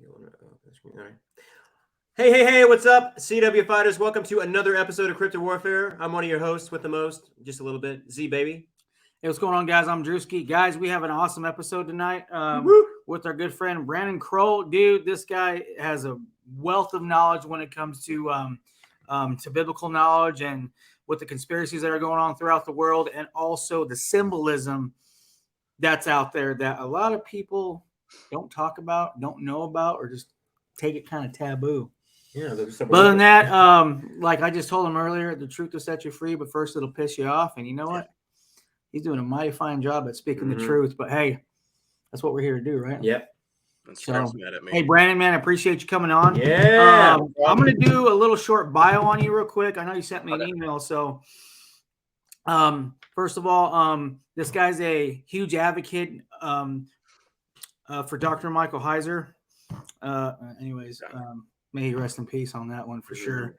All right. Hey, what's up, CW Fighters? Welcome to another episode of Crypto Warfare. I'm one of your hosts with the most, just a little bit, Z Baby. Hey, what's going on, guys? I'm Drewski. Guys, we have an awesome episode tonight with our good friend Brandon Kroll. Dude, this guy has a wealth of knowledge when it comes to biblical knowledge and with the conspiracies that are going on throughout the world, and also the symbolism that's out there that a lot of people don't talk about, don't know about, or just take it kind of taboo. Yeah, but other than that, like I just told him earlier, the truth will set you free, but first it'll piss you off. And you know what? He's doing a mighty fine job at speaking the truth. But hey, that's what we're here to do, right? Yep. So, hey, Brandon, man, I appreciate you coming on. Yeah. I'm going to do a little short bio on you real quick. I know you sent me an email. So, first of all, this guy's a huge advocate for Dr. Michael Heiser. May he rest in peace on that one for sure.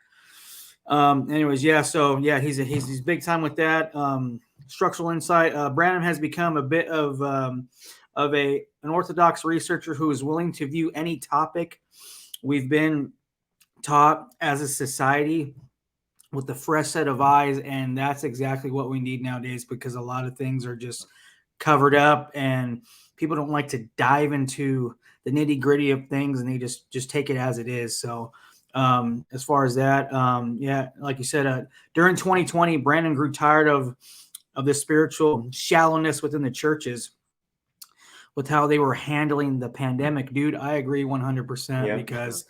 He's big time with that. Structural insight. Brandon has become a bit of an orthodox researcher who is willing to view any topic we've been taught as a society with a fresh set of eyes, and that's exactly what we need nowadays, because a lot of things are just covered up and people don't like to dive into the nitty gritty of things, and they just take it as it is. So as far as that, like you said, during 2020, Brandon grew tired of the spiritual shallowness within the churches with how they were handling the pandemic. Dude, I agree 100% because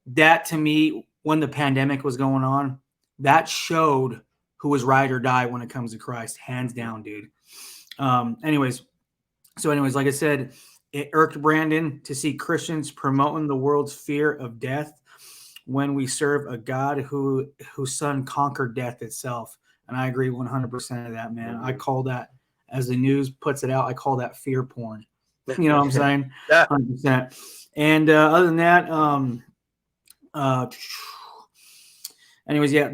that, to me, when the pandemic was going on, that showed who was ride or die when it comes to Christ, hands down, dude. Anyways, like I said, it irked Brandon to see Christians promoting the world's fear of death when we serve a God whose son conquered death itself. And I agree 100% of that, man. I call that, as the news puts it out, I call that fear porn. You know what I'm saying? 100%. And other than that,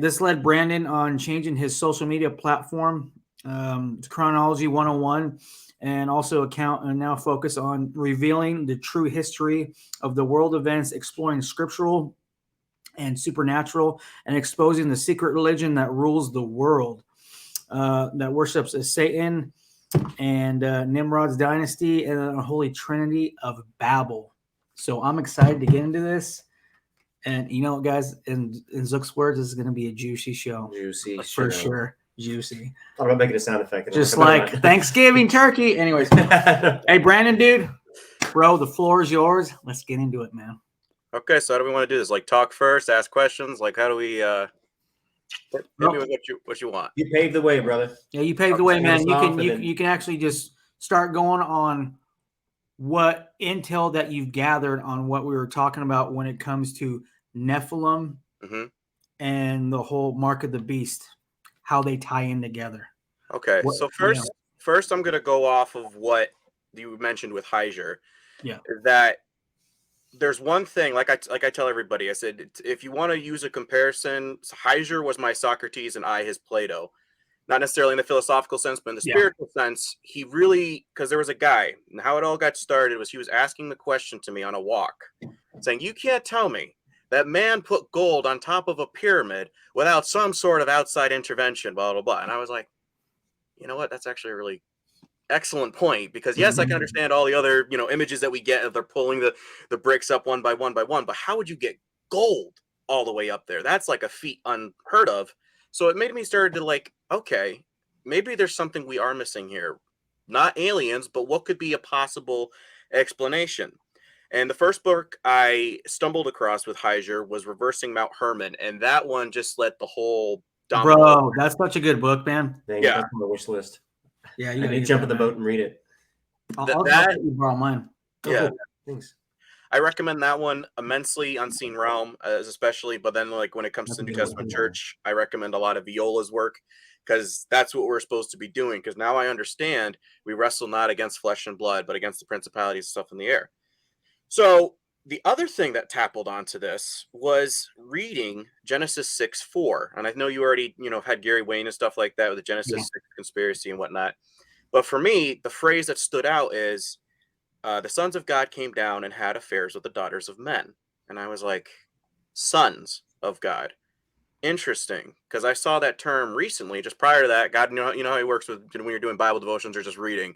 this led Brandon on changing his social media platform to Chronology 101, and also now focus on revealing the true history of the world events, exploring scriptural and supernatural, and exposing the secret religion that rules the world, that worships Satan and Nimrod's Dynasty and the Holy Trinity of Babel. So I'm excited to get into this. And you know, guys, in Zook's words, this is going to be a juicy show. Juicy for sure. Juicy. I'm about making a sound effect. Just like Thanksgiving turkey. Anyways. Hey, Brandon, dude. Bro, the floor is yours. Let's get into it, man. Okay, so how do we want to do this? Like, talk first, ask questions? Like, how do we hit me with what you want? You paved the way, brother. Yeah, you paved the way, man. You can actually just start going on what intel that you've gathered on what we were talking about when it comes to Nephilim and the whole Mark of the Beast, how they tie in together. Okay, so first I'm going to go off of what you mentioned with Heiser. Yeah. That there's one thing, like I tell everybody, I said, if you want to use a comparison, Heiser was my Socrates and I his Plato. Not necessarily in the philosophical sense, but in the spiritual sense, he really, because there was a guy, and how it all got started was he was asking the question to me on a walk, saying, you can't tell me that man put gold on top of a pyramid without some sort of outside intervention, blah, blah, blah. And I was like, you know what? That's actually a really excellent point, because yes, I can understand all the other, images that we get of they're pulling the bricks up one by one, but how would you get gold all the way up there? That's like a feat unheard of. So it made me start to like, okay, maybe there's something we are missing here. Not aliens, but what could be a possible explanation? And the first book I stumbled across with Heiser was Reversing Mount Hermon, and that one just let the whole Bro, that's such a good book, man. Yeah, that's on the wish list. Yeah, you need to jump in the boat and read it. I'll let you borrow mine. Yeah, thanks. I recommend that one immensely. Unseen Realm, especially. But then, like when it comes to New Testament Church, I recommend a lot of Viola's work, because that's what we're supposed to be doing. Because now I understand we wrestle not against flesh and blood, but against the principalities and stuff in the air. So the other thing that tackled onto this was reading Genesis 6:4. And I know you already, had Gary Wayne and stuff like that with the Genesis 6 conspiracy and whatnot. But for me, the phrase that stood out is, the sons of God came down and had affairs with the daughters of men. And I was like, sons of God. Interesting, because I saw that term recently, just prior to that. God, you know how he works with when you're doing Bible devotions or just reading.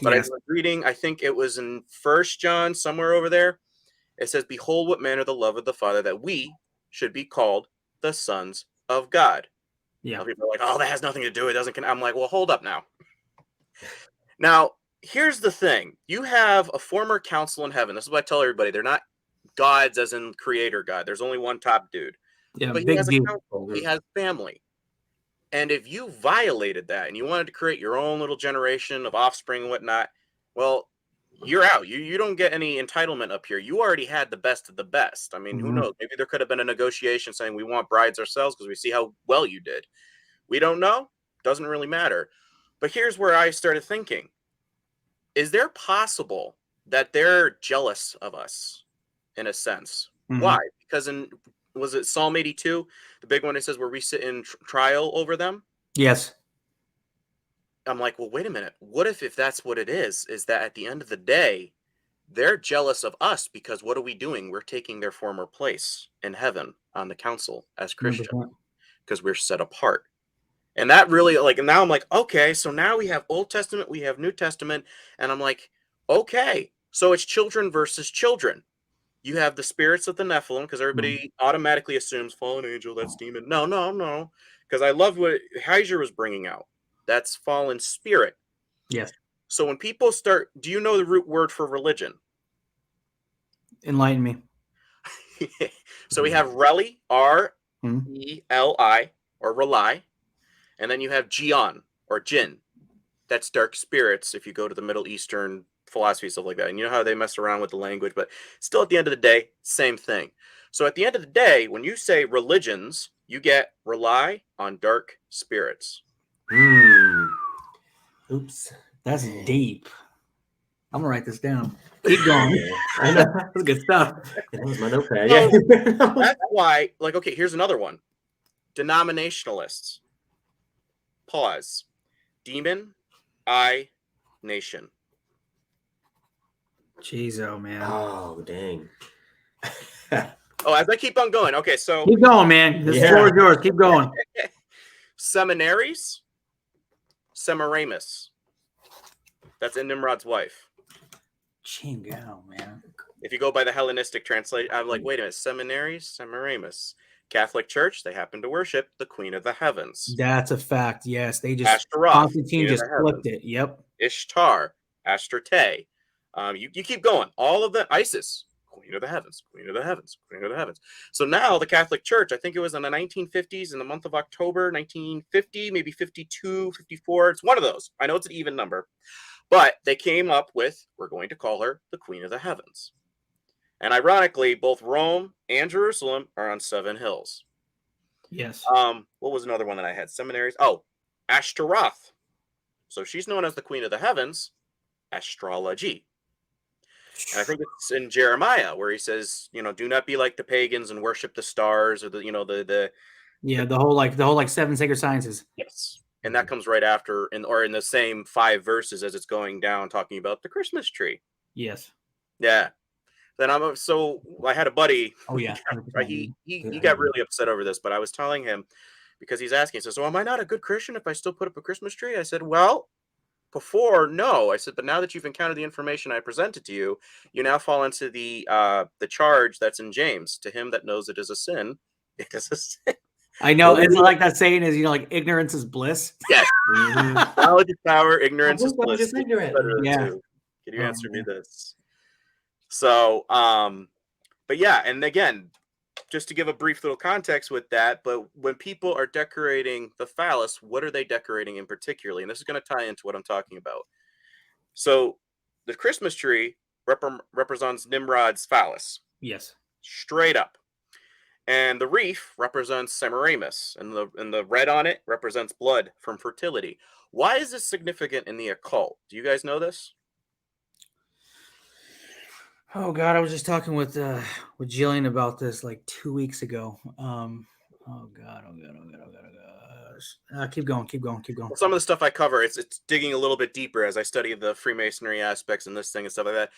But Yes. I was reading, I think it was in 1 John, somewhere over there. It says, behold what manner the love of the Father, that we should be called the sons of God. Yeah. Now people are like, oh, that has nothing to do. It doesn't. I'm like, well, hold up now. Now, here's the thing. You have a former council in heaven. This is what I tell everybody. They're not gods as in creator God. There's only one top dude. Yeah. But he Big has a deal. council. He has family. And if you violated that and you wanted to create your own little generation of offspring and whatnot, well, you're out. You don't get any entitlement up here. You already had the best of the best. I mean, who knows? Maybe there could have been a negotiation saying we want brides ourselves because we see how well you did. We don't know. Doesn't really matter. But here's where I started thinking. Is there possible that they're jealous of us in a sense? Why? Because was it Psalm 82, the big one that says where we sit in trial over them? Yes. I'm like, well, wait a minute. What if that's what it is that at the end of the day, they're jealous of us because what are we doing? We're taking their former place in heaven on the council as Christians because we're set apart. And that really, like, and now I'm like, okay, so now we have Old Testament, we have New Testament, and I'm like, okay, so it's children versus children. You have the spirits of the Nephilim, because everybody automatically assumes fallen angel, that's demon. No. Because I love what Hiram was bringing out. That's fallen spirit. Yes. So when people start, do you know the root word for religion? Enlighten me. So we have Reli, R-E-L-I, or rely. And then you have Jian, or Jinn. That's dark spirits if you go to the Middle Eastern philosophy, stuff like that. And you know how they mess around with the language, but still at the end of the day, same thing. So at the end of the day, when you say religions, you get rely on dark spirits. Oops. That's deep. I'm going to write this down. Keep going. I know. That's good stuff. That was my notepad. So, Yeah. that's why, like, okay, here's another one. Denominationalists. Pause. Demon, I, nation. Jeez, oh man. Oh, dang. Oh, as I keep on going. Okay, so Keep going, man. This floor is yours. Keep going. seminaries, Semiramis. That's in Nimrod's wife. Chingo, man. If you go by the Hellenistic translation, I'm like, wait a minute, seminaries, Semiramis. Catholic Church, they happen to worship the Queen of the Heavens. That's a fact. Yes, they just Astaroth, Constantine just flipped it. Yep. Ishtar, Astarte. You keep going. All of them. Isis, Queen of the Heavens, Queen of the Heavens, Queen of the Heavens. So now the Catholic Church, I think it was in the 1950s, in the month of October, 1950, maybe 52, 54. It's one of those. I know it's an even number. But they came up with, we're going to call her the Queen of the Heavens. And ironically, both Rome and Jerusalem are on 7 hills. Yes. What was another one that I had? Seminaries. Oh, Ashtaroth. So she's known as the Queen of the Heavens, astrology. And I think it's in Jeremiah where he says, do not be like the pagans and worship the stars or the whole 7 sacred sciences. Yes. And that comes right after in the same 5 verses as it's going down, talking about the Christmas tree. Yes. Yeah. Then I had a buddy. Oh yeah. He got really upset over this, but I was telling him because he's asking, he says, so am I not a good Christian if I still put up a Christmas tree? I said, well, before, no. I said, but now that you've encountered the information I presented to you, you now fall into the charge that's in James. To him that knows it is a sin, it is a sin. I know. It's like that saying is, like ignorance is bliss. Yes. Knowledge is power, ignorance is bliss. Just ignorant. Yeah. Can you answer me this? So, but yeah, and again, just to give a brief little context with that, but when people are decorating the phallus, what are they decorating in particularly? And this is going to tie into what I'm talking about. So the Christmas tree represents Nimrod's phallus. Yes. Straight up. And the wreath represents Semiramis, and the red on it represents blood from fertility. Why is this significant in the occult? Do you guys know this? Oh God, I was just talking with Jillian about this like 2 weeks ago. Oh God. Keep going. Well, some of the stuff I cover, it's digging a little bit deeper as I study the Freemasonry aspects and this thing and stuff like that.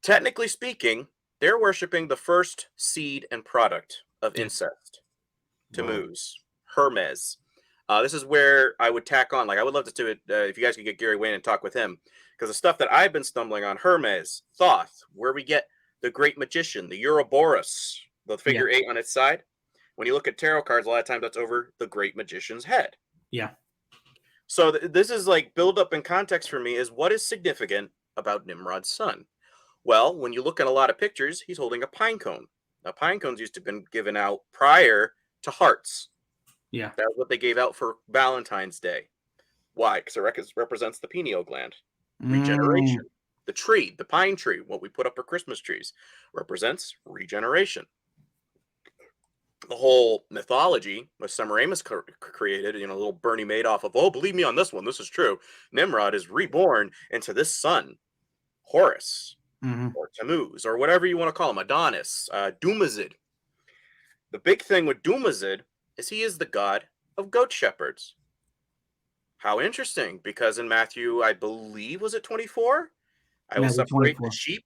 Technically speaking, they're worshiping the first seed and product of incest, Tammuz, Hermes. This is where I would tack on, like I would love to do it if you guys could get Gary Wayne and talk with him, because the stuff that I've been stumbling on, Hermes, Thoth, where we get the great magician, the Ouroboros, the figure 8 on its side. When you look at tarot cards, a lot of times that's over the great magician's head. Yeah. So this is like build up in context for me is what is significant about Nimrod's son. Well, when you look at a lot of pictures, he's holding a pine cone. Now, pine cones used to have been given out prior to hearts. Yeah. That's what they gave out for Valentine's Day. Why? Because it represents the pineal gland. Regeneration. The tree, the pine tree, what we put up for Christmas trees, represents regeneration. The whole mythology that Semiramis created, a little Bernie Madoff of, oh, believe me on this one, this is true. Nimrod is reborn into this son, Horus, or Tammuz, or whatever you want to call him, Adonis, Dumazid. The big thing with Dumazid is he is the god of goat shepherds. How interesting, because in Matthew, I believe, was it 24? I will separate 24. the sheep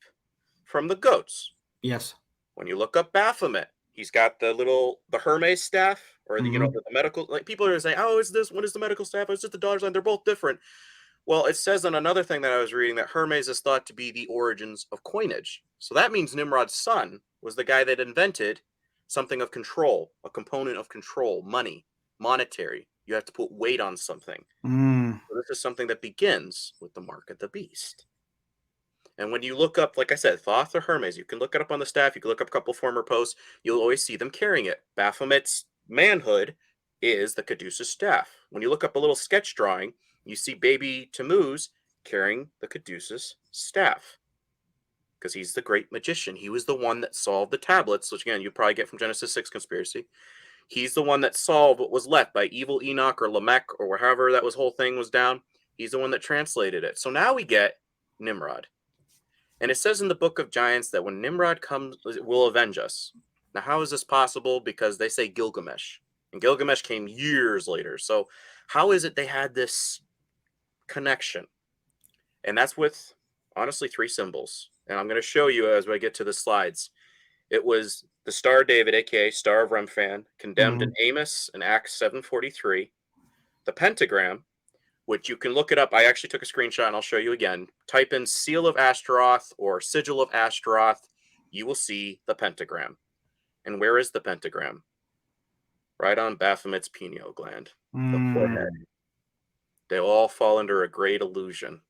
from the goats. Yes. When you look up Baphomet, he's got the Hermes staff, or the medical, like people are saying, oh, what is the medical staff? It's just the daughter's line. They're both different. Well, it says on another thing that I was reading that Hermes is thought to be the origins of coinage. So that means Nimrod's son was the guy that invented something of control, a component of control, money, monetary. You have to put weight on something. So this is something that begins with the mark of the beast. And when you look up, like I said, Thoth or Hermes, you can look it up on the staff. You can look up a couple former posts. You'll always see them carrying it. Baphomet's manhood is the Caduceus staff. When you look up a little sketch drawing, you see baby Tammuz carrying the Caduceus staff because he's the great magician. He was the one that solved the tablets, which again, you probably get from Genesis 6 conspiracy. He's the one that solved what was left by evil Enoch or Lamech or however that whole thing was down. He's the one that translated it. So now we get Nimrod. And it says in the Book of Giants that when Nimrod comes, will avenge us. Now, how is this possible? Because they say Gilgamesh. And Gilgamesh came years later. So how is it they had this connection? And that's with, honestly, 3 symbols. And I'm going to show you as I get to the slides. It was the Star of David, a.k.a. Star of Remphan, condemned in Amos in Acts 7:43. The pentagram, which you can look it up. I actually took a screenshot and I'll show you again. Type in Seal of Astaroth or Sigil of Astaroth. You will see the pentagram. And where is the pentagram? Right on Baphomet's pineal gland, the forehead. They all fall under a great illusion.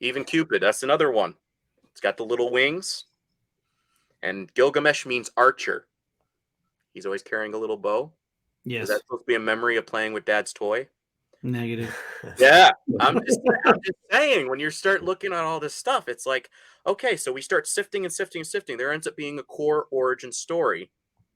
Even Cupid, that's another one. It's got the little wings. And Gilgamesh means archer. He's always carrying a little bow. Yes. Is that supposed to be a memory of playing with Dad's toy? Negative. Yeah, I'm just saying, when you start looking at all this stuff, it's like, okay, so we start sifting and sifting and sifting. There ends up being a core origin story,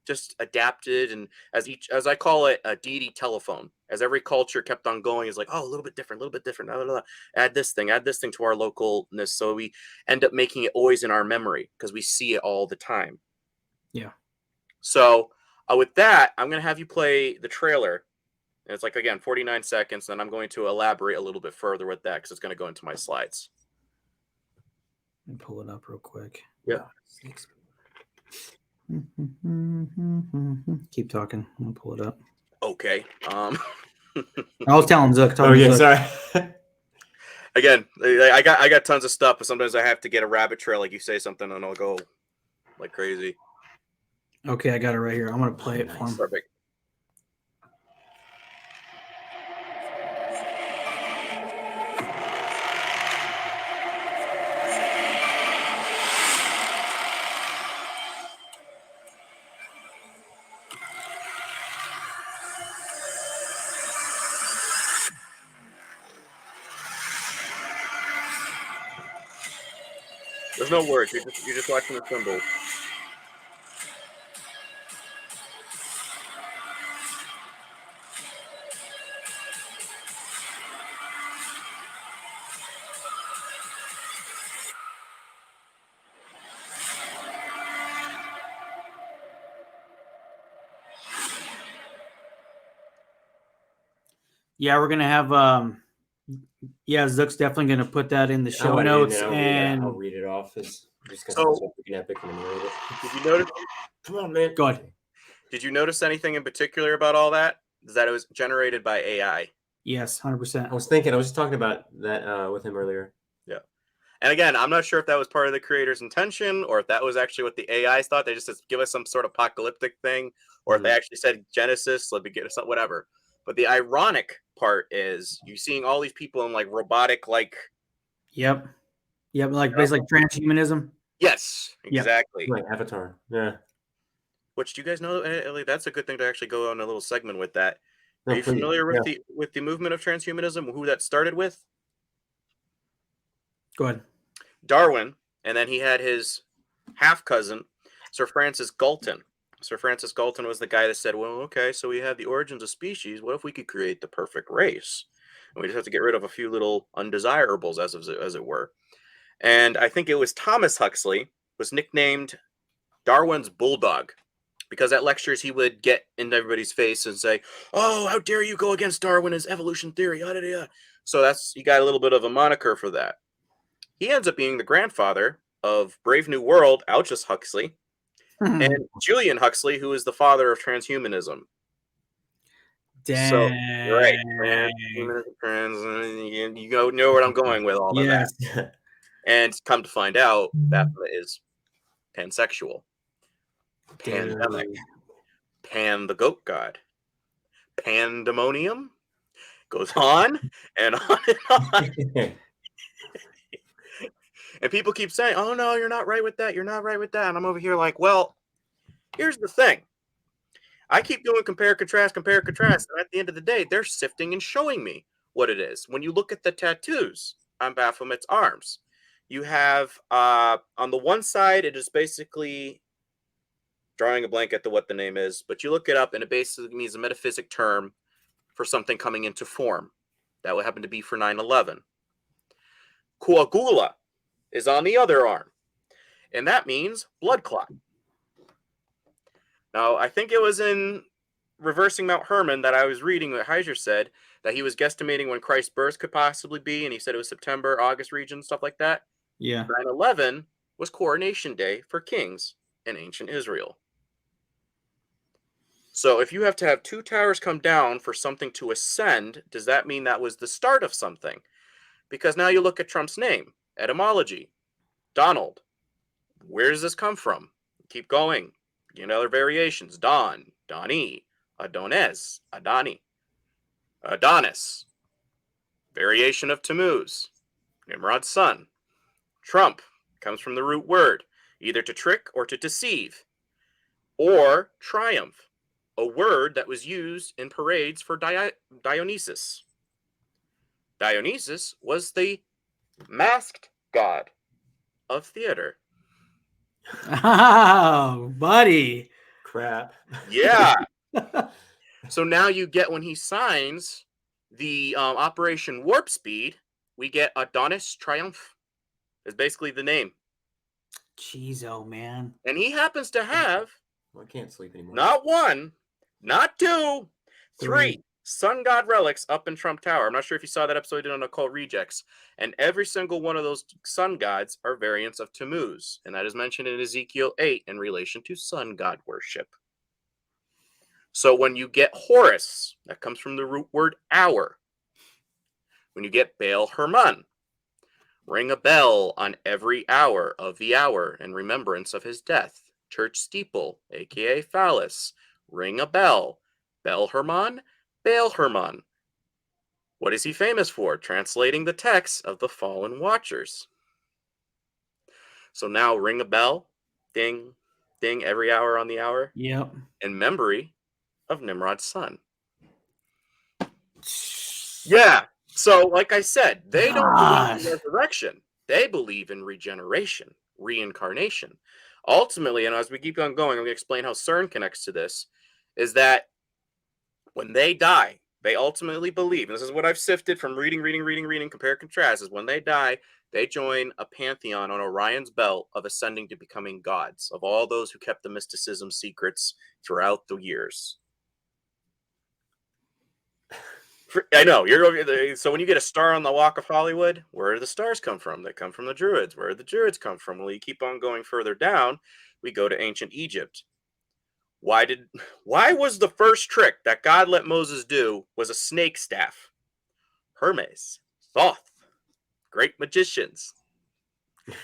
just adapted, and as I call it, a deity telephone. As every culture kept on going, is like, oh, a little bit different, blah, blah, blah. Add this thing to our localness, so we end up making it always in our memory because we see it all the time. Yeah. So with that, I'm gonna have you play the trailer. And it's like, again, 49 seconds. And I'm going to elaborate a little bit further with that because it's going to go into my slides. Let me pull it up real quick. Yeah. Keep talking. I'm going to pull it up. Okay. I was telling Zook. Sorry. Again, I got tons of stuff, but sometimes I have to get a rabbit trail. Like you say something and I'll go like crazy. Okay, I got it right here. I'm going to play it for him. Perfect. There's no words. You're just watching the symbols. Yeah, we're gonna have Zook's definitely gonna put that in the show notes, and I'll read it off. It's just So- so freaking epic and narrate it. Did you notice? Come on, man. go ahead. Did you notice anything in particular about all that? Is that it was generated by AI? Yes, 100%. I was just talking about that with him earlier. Yeah. And again, I'm not sure if that was part of the creator's intention or if that was actually what the AIs thought. They just said, give us some sort of apocalyptic thing, or if they actually said Genesis, let me get us whatever. But the ironic part is you seeing all these people in like robotic, like Yep, like basically transhumanism. yes, exactly. Like Avatar. Yeah. Which do you guys know? That's a good thing to actually go on a little segment with that. Are No, you please. familiar with the movement of transhumanism? Who that started with? Go ahead. Darwin, and then he had his half cousin, Sir Francis Galton. Sir Francis Galton was the guy that said, well, okay, so we have the origins of species. What if we could create the perfect race? And we just have to get rid of a few little undesirables, as it were. And I think it was Thomas Huxley was nicknamed Darwin's bulldog, because at lectures he would get into everybody's face and say, oh, how dare you go against Darwin and his evolution theory. So he got a little bit of a moniker for that. He ends up being the grandfather of Brave New World, Aldous Huxley, and Julian Huxley, who is the father of transhumanism. Dang. So, right. You know where I'm going with all of that. And come to find out, that is pansexual. Pandemic. Pan the goat god. Pandemonium. Goes on and on and on. And people keep saying, oh, no, you're not right with that. You're not right with that. And I'm over here like, well, here's the thing. I keep doing compare, contrast. And at the end of the day, they're sifting and showing me what it is. When you look at the tattoos on Baphomet's arms, you have on the one side, it is basically drawing a blank at what the name is, but you look it up and it basically means a metaphysic term for something coming into form. That would happen to be for 9/11. Coagula is on the other arm, and that means blood clot. Now, I think it was in Reversing Mount Hermon that I was reading what Heiser said, that he was guesstimating when Christ's birth could possibly be, and he said it was September, August region, stuff like that. Yeah. 9/11 was coronation day for kings in ancient Israel. So if you have to have two towers come down for something to ascend, does that mean that was the start of something? Because now you look at Trump's name, etymology, Donald. Where does this come from? Keep going. Other variations. Don, Donnie, Adonis, Adani, Adonis. Variation of Tammuz, Nimrod's son. Trump comes from the root word, either to trick or to deceive. Or triumph, a word that was used in parades for Dionysus. Dionysus was the masked god of theater. Oh, buddy. Crap. Yeah. So now you get, when he signs the Operation Warp Speed, we get Adonis Triumph. Is basically the name. Jeez, oh man. And he happens to have I can't sleep anymore. not one, not two, three sun god relics up in Trump Tower. I'm not sure if you saw that episode I did on Occult Rejects. And every single one of those sun gods are variants of Tammuz. And that is mentioned in Ezekiel 8 in relation to sun god worship. So when you get Horus, that comes from the root word hour. When you get Baal Herman, ring a bell on every hour of the hour in remembrance of his death. Church steeple, aka phallus, ring a bell. Bel Herman, Baal Herman. What is he famous for? Translating the texts of the fallen watchers. So now ring a bell, ding, ding, every hour on the hour. Yep. In memory of Nimrod's son. Yeah. So, like I said, they don't believe in resurrection. They believe in regeneration, reincarnation. Ultimately, and as we keep on going, I'm going to explain how Cern connects to this, is that when they die, they ultimately believe, and this is what I've sifted from reading, compare, contrast, is when they die, they join a pantheon on Orion's belt of ascending to becoming gods, of all those who kept the mysticism secrets throughout the years. I know so when you get a star on the Walk of Hollywood, where do the stars come from? They come from the Druids. Where do the Druids come from? Well, you keep on going further down, we go to ancient Egypt. Why was the first trick that God let Moses do was a snake staff? Hermes, Thoth, great magicians.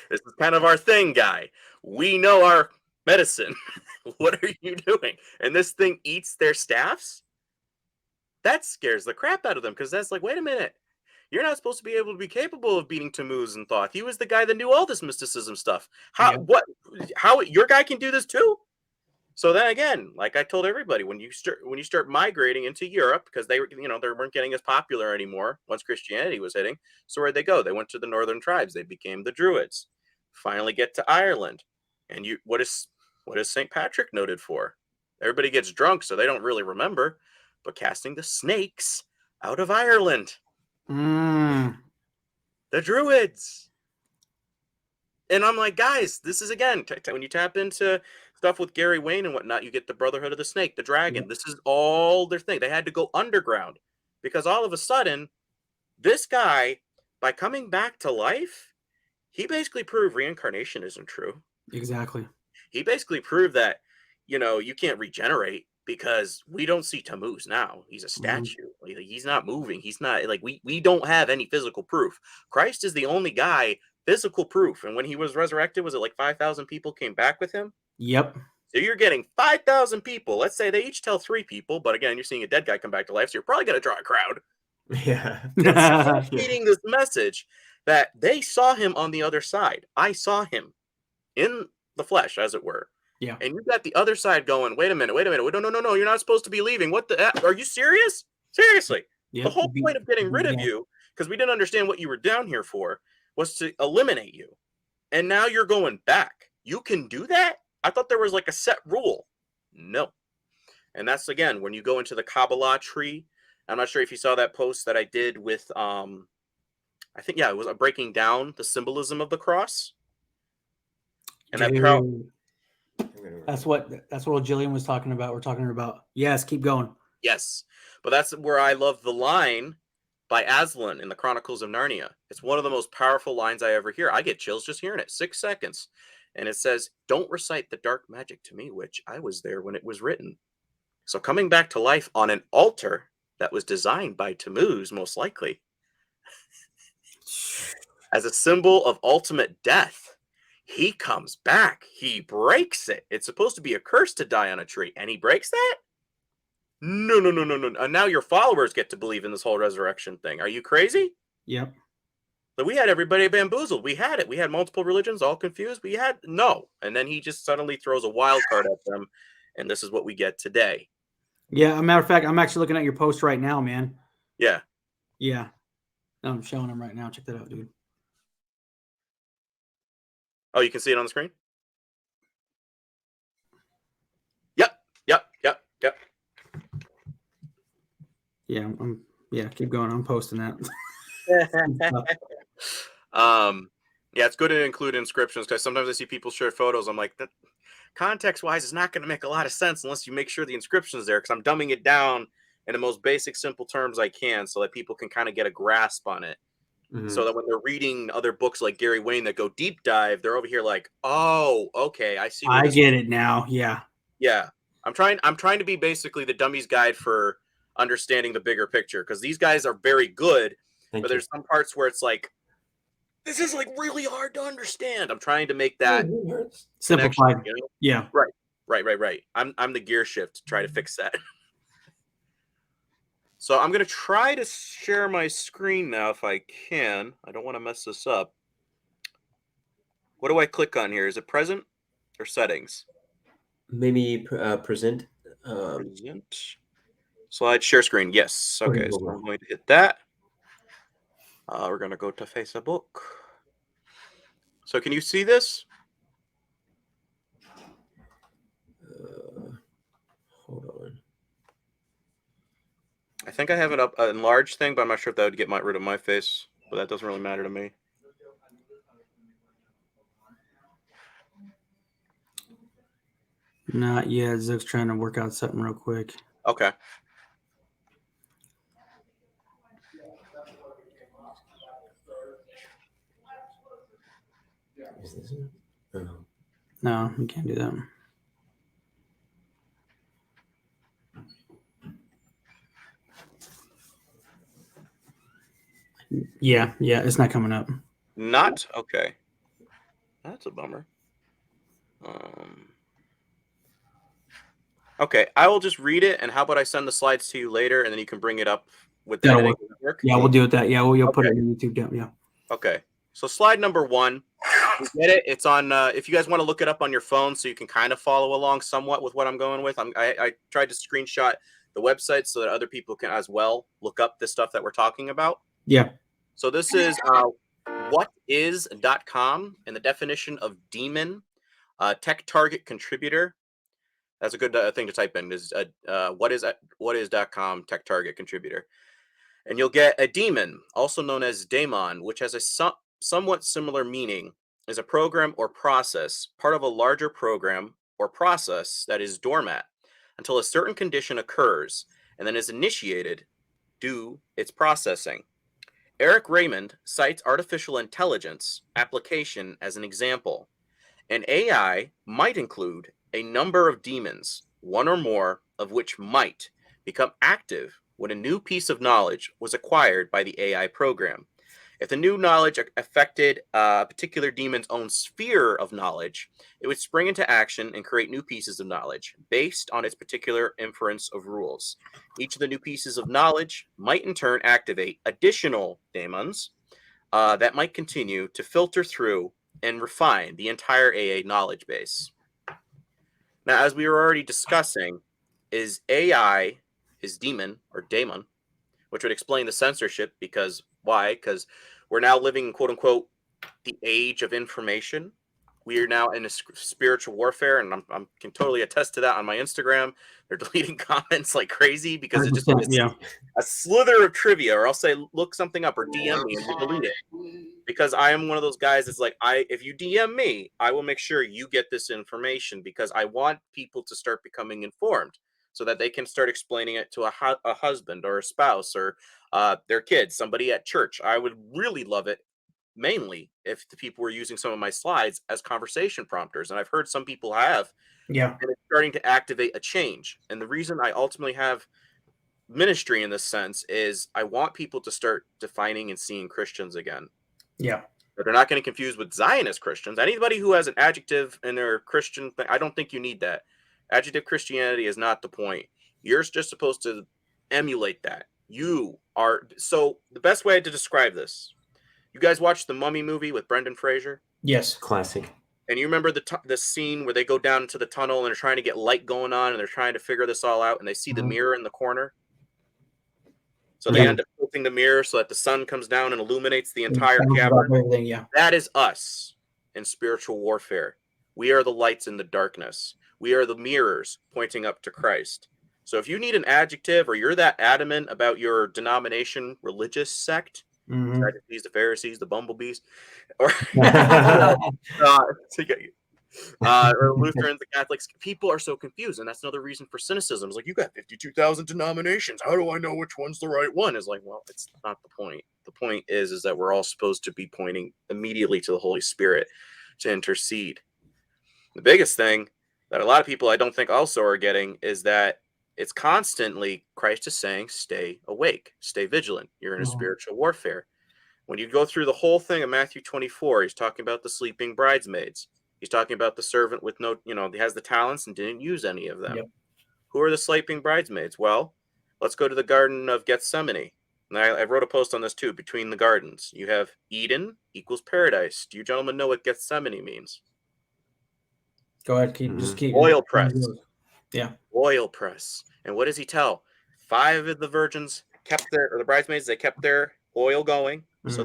This is kind of our thing, guy. We know our medicine. What are you doing? And this thing eats their staffs? That scares the crap out of them, because that's like, wait a minute. You're not supposed to be able to be capable of beating Tammuz and Thoth. He was the guy that knew all this mysticism stuff. How your guy can do this too? So then again, like I told everybody, when you start migrating into Europe, because they weren't getting as popular anymore once Christianity was hitting. So where'd they go? They went to the northern tribes. They became the Druids. Finally get to Ireland. And what is St. Patrick noted for? Everybody gets drunk, so they don't really remember, but casting the snakes out of Ireland. The Druids. And I'm like, guys, this is, again, when you tap into stuff with Gary Wayne and whatnot, you get the Brotherhood of the Snake, the Dragon. This is all their thing. They had to go underground because all of a sudden, this guy, by coming back to life, he basically proved reincarnation isn't true. Exactly. He basically proved that, you can't regenerate, because we don't see Tammuz now. He's a statue. He's not moving. He's not, like, we don't have any physical proof. Christ is the only guy, physical proof. And when he was resurrected, was it like 5,000 people came back with him? Yep. So you're getting 5,000 people. Let's say they each tell 3 people, but again, you're seeing a dead guy come back to life, so you're probably going to draw a crowd. Yeah. Reading this message that they saw him on the other side. I saw him in the flesh, as it were. Yeah. And you got the other side going, wait a minute. No, you're not supposed to be leaving. What the are you serious? Seriously. Yep. The whole point of getting rid of you, because we didn't understand what you were down here for, was to eliminate you. And now you're going back. You can do that? I thought there was like a set rule. No. And that's, again, when you go into the Kabbalah tree. I'm not sure if you saw that post that I did with I think, it was breaking down the symbolism of the cross. And that's what Jillian was talking about. We're talking about. Yes, keep going. Yes. But that's where I love the line by Aslan in the Chronicles of Narnia. It's one of the most powerful lines I ever hear. I get chills just hearing it. 6 seconds. And it says, "Don't recite the dark magic to me, witch. I was there when it was written." So coming back to life on an altar that was designed by Tammuz, most likely, as a symbol of ultimate death, he comes back. He breaks it. It's supposed to be a curse to die on a tree, and he breaks that? No. And now your followers get to believe in this whole resurrection thing. Are you crazy? Yep. But we had everybody bamboozled. We had it. We had multiple religions all confused. We had no. And then he just suddenly throws a wild card at them, and this is what we get today. Yeah, a matter of fact, I'm actually looking at your post right now, man. Yeah. Yeah. I'm showing them right now. Check that out, dude. Oh, you can see it on the screen? Yep. Yeah, keep going. I'm posting that. Yeah, it's good to include inscriptions, because sometimes I see people share photos. I'm like, that context-wise is not going to make a lot of sense unless you make sure the inscription is there, because I'm dumbing it down in the most basic, simple terms I can so that people can kind of get a grasp on it. Mm-hmm. So that when they're reading other books like Gary Wayne that go deep dive, they're over here like, oh, okay, I see. I get it now. Yeah. Yeah. I'm trying to be basically the dummy's guide for understanding the bigger picture, because these guys are very good, but there's some parts where it's like, this is like really hard to understand. I'm trying to make that simplified. You know? Yeah. Right. I'm the gear shift to try to fix that. So I'm going to try to share my screen now if I can. I don't want to mess this up. What do I click on here? Is it present or settings? Maybe present. Present. Slide share screen. Yes. Okay. So I'm going to hit that. We're going to go to Facebook. So can you see this? Hold on. I think I have an enlarged thing, but I'm not sure if that would get rid of my face. But that doesn't really matter to me. Not yet. Zook's trying to work out something real quick. Okay. Is this it? Oh. No, you can't do that. Yeah, it's not coming up. Not? Okay. That's a bummer. Okay, I will just read it, and how about I send the slides to you later, and then you can bring it up with the That'll editing. work. Yeah, we'll do it that. Yeah, you'll put Okay. it in YouTube. Yeah. Okay, so slide number 1, you get it? It's on, if you guys want to look it up on your phone so you can kind of follow along somewhat with what I'm going with. I tried to screenshot the website so that other people can as well look up the stuff that we're talking about. Yeah. So this is whatis.com, and the definition of demon, tech target contributor. That's a good thing to type in, is whatis.com tech target contributor. And you'll get a demon, also known as Daemon, which has a somewhat similar meaning, is a program or process, part of a larger program or process that is dormant until a certain condition occurs and then is initiated due its processing. Eric Raymond cites artificial intelligence application as an example. An AI might include a number of demons, one or more of which might become active when a new piece of knowledge was acquired by the AI program. If the new knowledge affected a particular demon's own sphere of knowledge, it would spring into action and create new pieces of knowledge based on its particular inference of rules. Each of the new pieces of knowledge might in turn activate additional daemons that might continue to filter through and refine the entire AA knowledge base. Now, as we were already discussing, is AI is demon or daemon, which would explain the censorship. Because why? Because we're now living in, quote unquote, the age of information. We are now in a spiritual warfare, and I can totally attest to that on my Instagram. They're deleting comments like crazy because it just is a slither of trivia, or I'll say look something up or DM me and we delete it. Because I am one of those guys that's like, if you DM me, I will make sure you get this information, because I want people to start becoming informed so that they can start explaining it to a husband or a spouse or their kids, somebody at church. I would really love it, mainly if the people were using some of my slides as conversation prompters. And I've heard some people have. Yeah. And it's starting to activate a change. And the reason I ultimately have ministry in this sense is I want people to start defining and seeing Christians again. Yeah. But they're not getting confused with Zionist Christians. Anybody who has an adjective in their Christian thing, I don't think you need that. Adjective Christianity is not the point. You're just supposed to emulate that. You are. So the best way to describe this, you guys watched the Mummy movie with Brendan Fraser? Yes. Classic. And you remember the scene where they go down into the tunnel and they're trying to get light going on and they're trying to figure this all out, and they see the mirror in the corner? So they end up flipping the mirror so that the sun comes down and illuminates the entire cavern. That is us in spiritual warfare. We are the lights in the darkness. We are the mirrors pointing up to Christ. So if you need an adjective, or you're that adamant about your denomination, religious sect, Sadducees, the Pharisees, the bumblebees, or or Lutherans, the Catholics, people are so confused, and that's another reason for cynicism. It's like, you got 52,000 denominations. How do I know which one's the right one? It's like, well, it's not the point. The point is that we're all supposed to be pointing immediately to the Holy Spirit to intercede. The biggest thing that a lot of people I don't think also are getting is that it's constantly Christ is saying, stay awake, stay vigilant. You're in a spiritual warfare. When you go through the whole thing of Matthew 24, he's talking about the sleeping bridesmaids. He's talking about the servant with no, he has the talents and didn't use any of them. Yep. Who are the sleeping bridesmaids? Well, let's go to the Garden of Gethsemane. And I wrote a post on this too, between the gardens. You have Eden equals paradise. Do you gentlemen know what Gethsemane means? Go ahead, just keep oil press. Yeah. Oil press. And what does he tell? 5 of the virgins the bridesmaids, they kept their oil going. So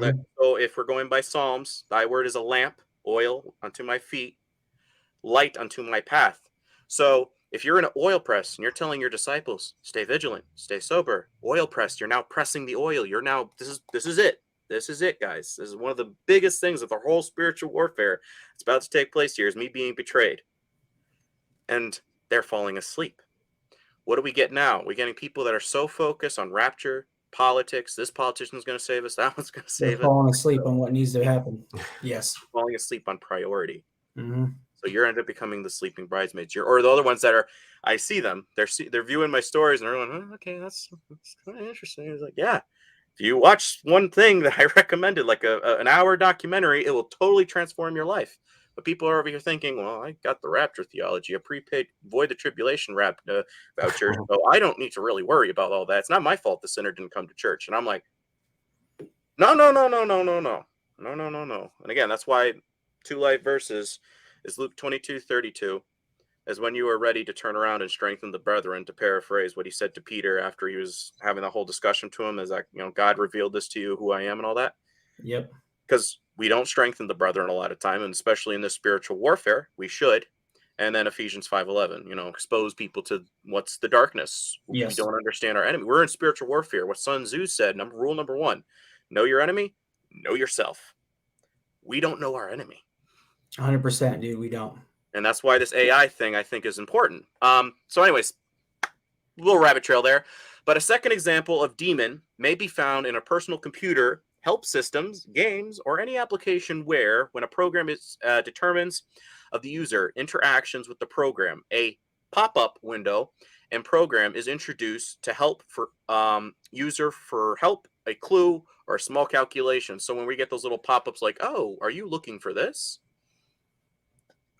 if we're going by Psalms, thy word is a lamp, oil unto my feet, light unto my path. So if you're in an oil press and you're telling your disciples, stay vigilant, stay sober, oil press, you're now pressing the oil. You're now, this is it. This is it, guys. This is one of the biggest things of the whole spiritual warfare that's about to take place here, is me being betrayed. And they're falling asleep. What do we get now? We're getting people that are so focused on rapture, politics. This politician's going to save us. That one's going to They're save us. falling asleep on what needs to happen. Yes. Falling asleep on priority. Mm-hmm. So you're end up becoming the sleeping bridesmaids. Or the other ones that are, I see them. They're viewing my stories and they're going, oh, okay, that's kind of interesting. It's like, yeah. If you watch one thing that I recommended, like an hour documentary, it will totally transform your life. But people are over here thinking, well, I got the rapture theology, a prepaid void the tribulation voucher, so I don't need to really worry about all that. It's not my fault the sinner didn't come to church. And I'm like, no. And again, that's why two light verses is Luke 22:32, as when you are ready to turn around and strengthen the brethren, to paraphrase what he said to Peter after he was having the whole discussion to him, as like, God revealed this to you, who I am and all that. Yep. Because we don't strengthen the brethren a lot of time, and especially in this spiritual warfare, we should. And then Ephesians 5:11, expose people to what's the darkness. Yes. We don't understand our enemy. We're in spiritual warfare. What Sun Tzu said, rule number 1, know your enemy, know yourself. We don't know our enemy. 100%, dude. We don't. And that's why this AI thing, I think, is important. So anyways, little rabbit trail there. But a second example of demon may be found in a personal computer, help systems, games, or any application where, when a program is determines of the user interactions with the program, a pop-up window and program is introduced to help for user for help, a clue, or a small calculation. So when we get those little pop-ups like, oh, are you looking for this?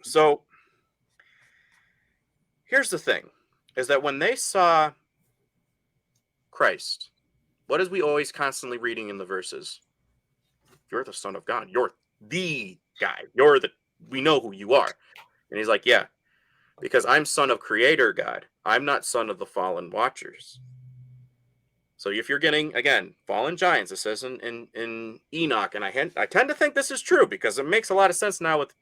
So here's the thing, is that when they saw Christ, what is we always constantly reading in the verses? You're the Son of God. You're the guy. We know who you are. And he's like, yeah, because I'm son of Creator God. I'm not son of the fallen watchers. So if you're getting, again, fallen giants, it says in Enoch, and I tend to think this is true because it makes a lot of sense now with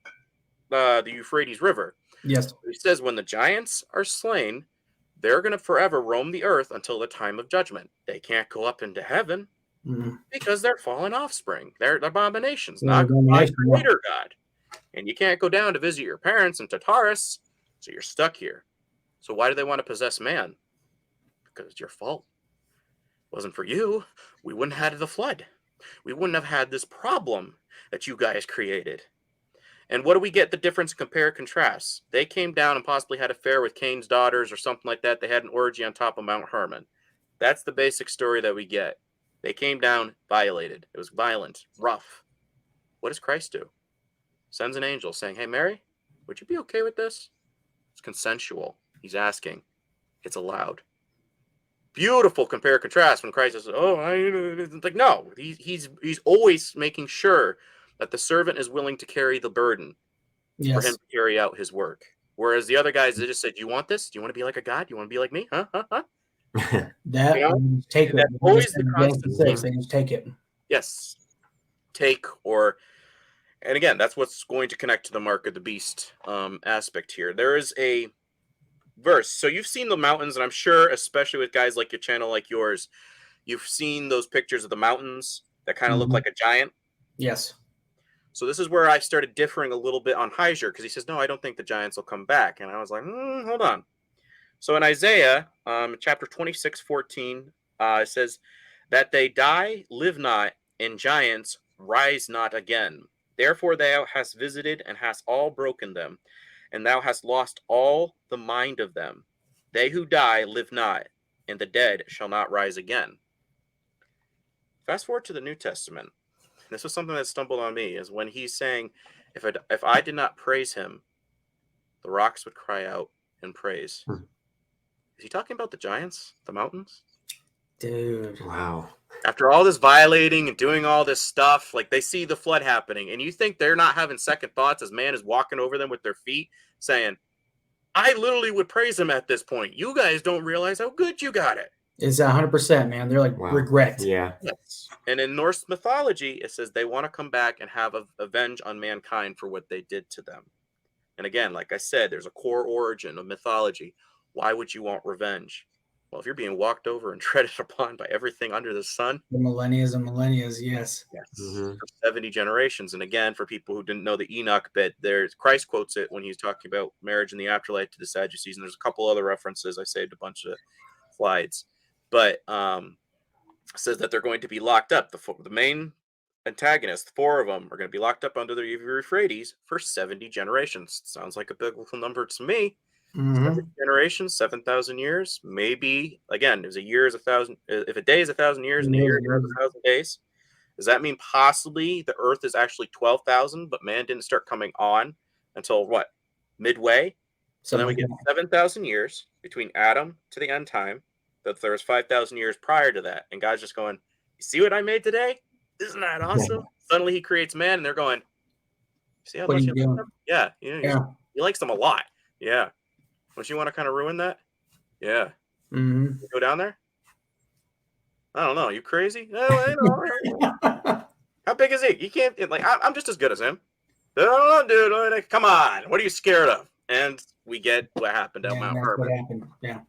the Euphrates River. Yes. He says when the giants are slain, they're going to forever roam the earth until the time of judgment. They can't go up into heaven because they're fallen offspring. They're abominations, not my Creator God. And you can't go down to visit your parents in Tartarus, so you're stuck here. So why do they want to possess man? Because it's your fault. It wasn't for you, we wouldn't have had the flood. We wouldn't have had this problem that you guys created. And what do we get the difference, compare, contrast? They came down and possibly had an affair with Cain's daughters or something like that. They had an orgy on top of Mount Hermon. That's the basic story that we get. They came down, violated. It was violent, rough. What does Christ do? Sends an angel saying, hey, Mary, would you be okay with this? It's consensual. He's asking. It's allowed. Beautiful compare contrast when Christ says, oh, it's like, no, he's always making sure that the servant is willing to carry the burden for him to carry out his work. Whereas the other guys, they just said, do you want this? Do you want to be like a God? Do you want to be like me? Huh? Take it. That's always the constant thing. They just take it. Yes. And again, that's what's going to connect to the mark of the beast aspect here. There is a verse. So you've seen the mountains, and I'm sure, especially with guys like your channel, like yours, you've seen those pictures of the mountains that kind of look like a giant. Yes. So this is where I started differing a little bit on Hiram, because he says, no, I don't think the giants will come back. And I was like, hold on. So in Isaiah, chapter 26:14, it says that they die, live not, and giants rise not again. Therefore thou hast visited and hast all broken them, and thou hast lost all the mind of them. They who die live not, and the dead shall not rise again. Fast forward to the New Testament. This was something that stumbled on me, is when he's saying, if I did not praise him, the rocks would cry out in praise. Is he talking about the giants, the mountains? Dude. Wow. After all this violating and doing all this stuff, like they see the flood happening, and you think they're not having second thoughts as man is walking over them with their feet saying, I literally would praise him at this point. You guys don't realize how good you got it. It's 100%, man. They're like, regret. Yeah. Yes. And in Norse mythology, it says they want to come back and have avenge on mankind for what they did to them. And again, like I said, there's a core origin of mythology. Why would you want revenge? Well, if you're being walked over and treaded upon by everything under the sun. The millennias and millennias, yes. For 70 generations. And again, for people who didn't know the Enoch bit, Christ quotes it when he's talking about marriage in the afterlife to the Sadducees. And there's a couple other references. I saved a bunch of slides. But says that they're going to be locked up. The main antagonists, 4 of them, are going to be locked up under the Euphrates for 70 generations. Sounds like a biblical number to me. 70 generations, 7,000 years. Maybe, again, if a year is 1,000, if a day is 1,000 years and a year is 1,000 days, does that mean possibly the Earth is actually 12,000, but man didn't start coming on until what? Midway? So then we get 7,000 years between Adam to the end time. That there was 5,000 years prior to that. And God's just going, you see what I made today? Isn't that awesome? Suddenly he creates man, and they're going, see how much you like them? Yeah, you likes them a lot. Yeah. Don't you want to kind of ruin that? Yeah. You go down there? I don't know. You crazy? How big is he? You can't, I'm just as good as him. Oh, dude, come on. What are you scared of? And we get what happened at Mount Hermon. Yeah.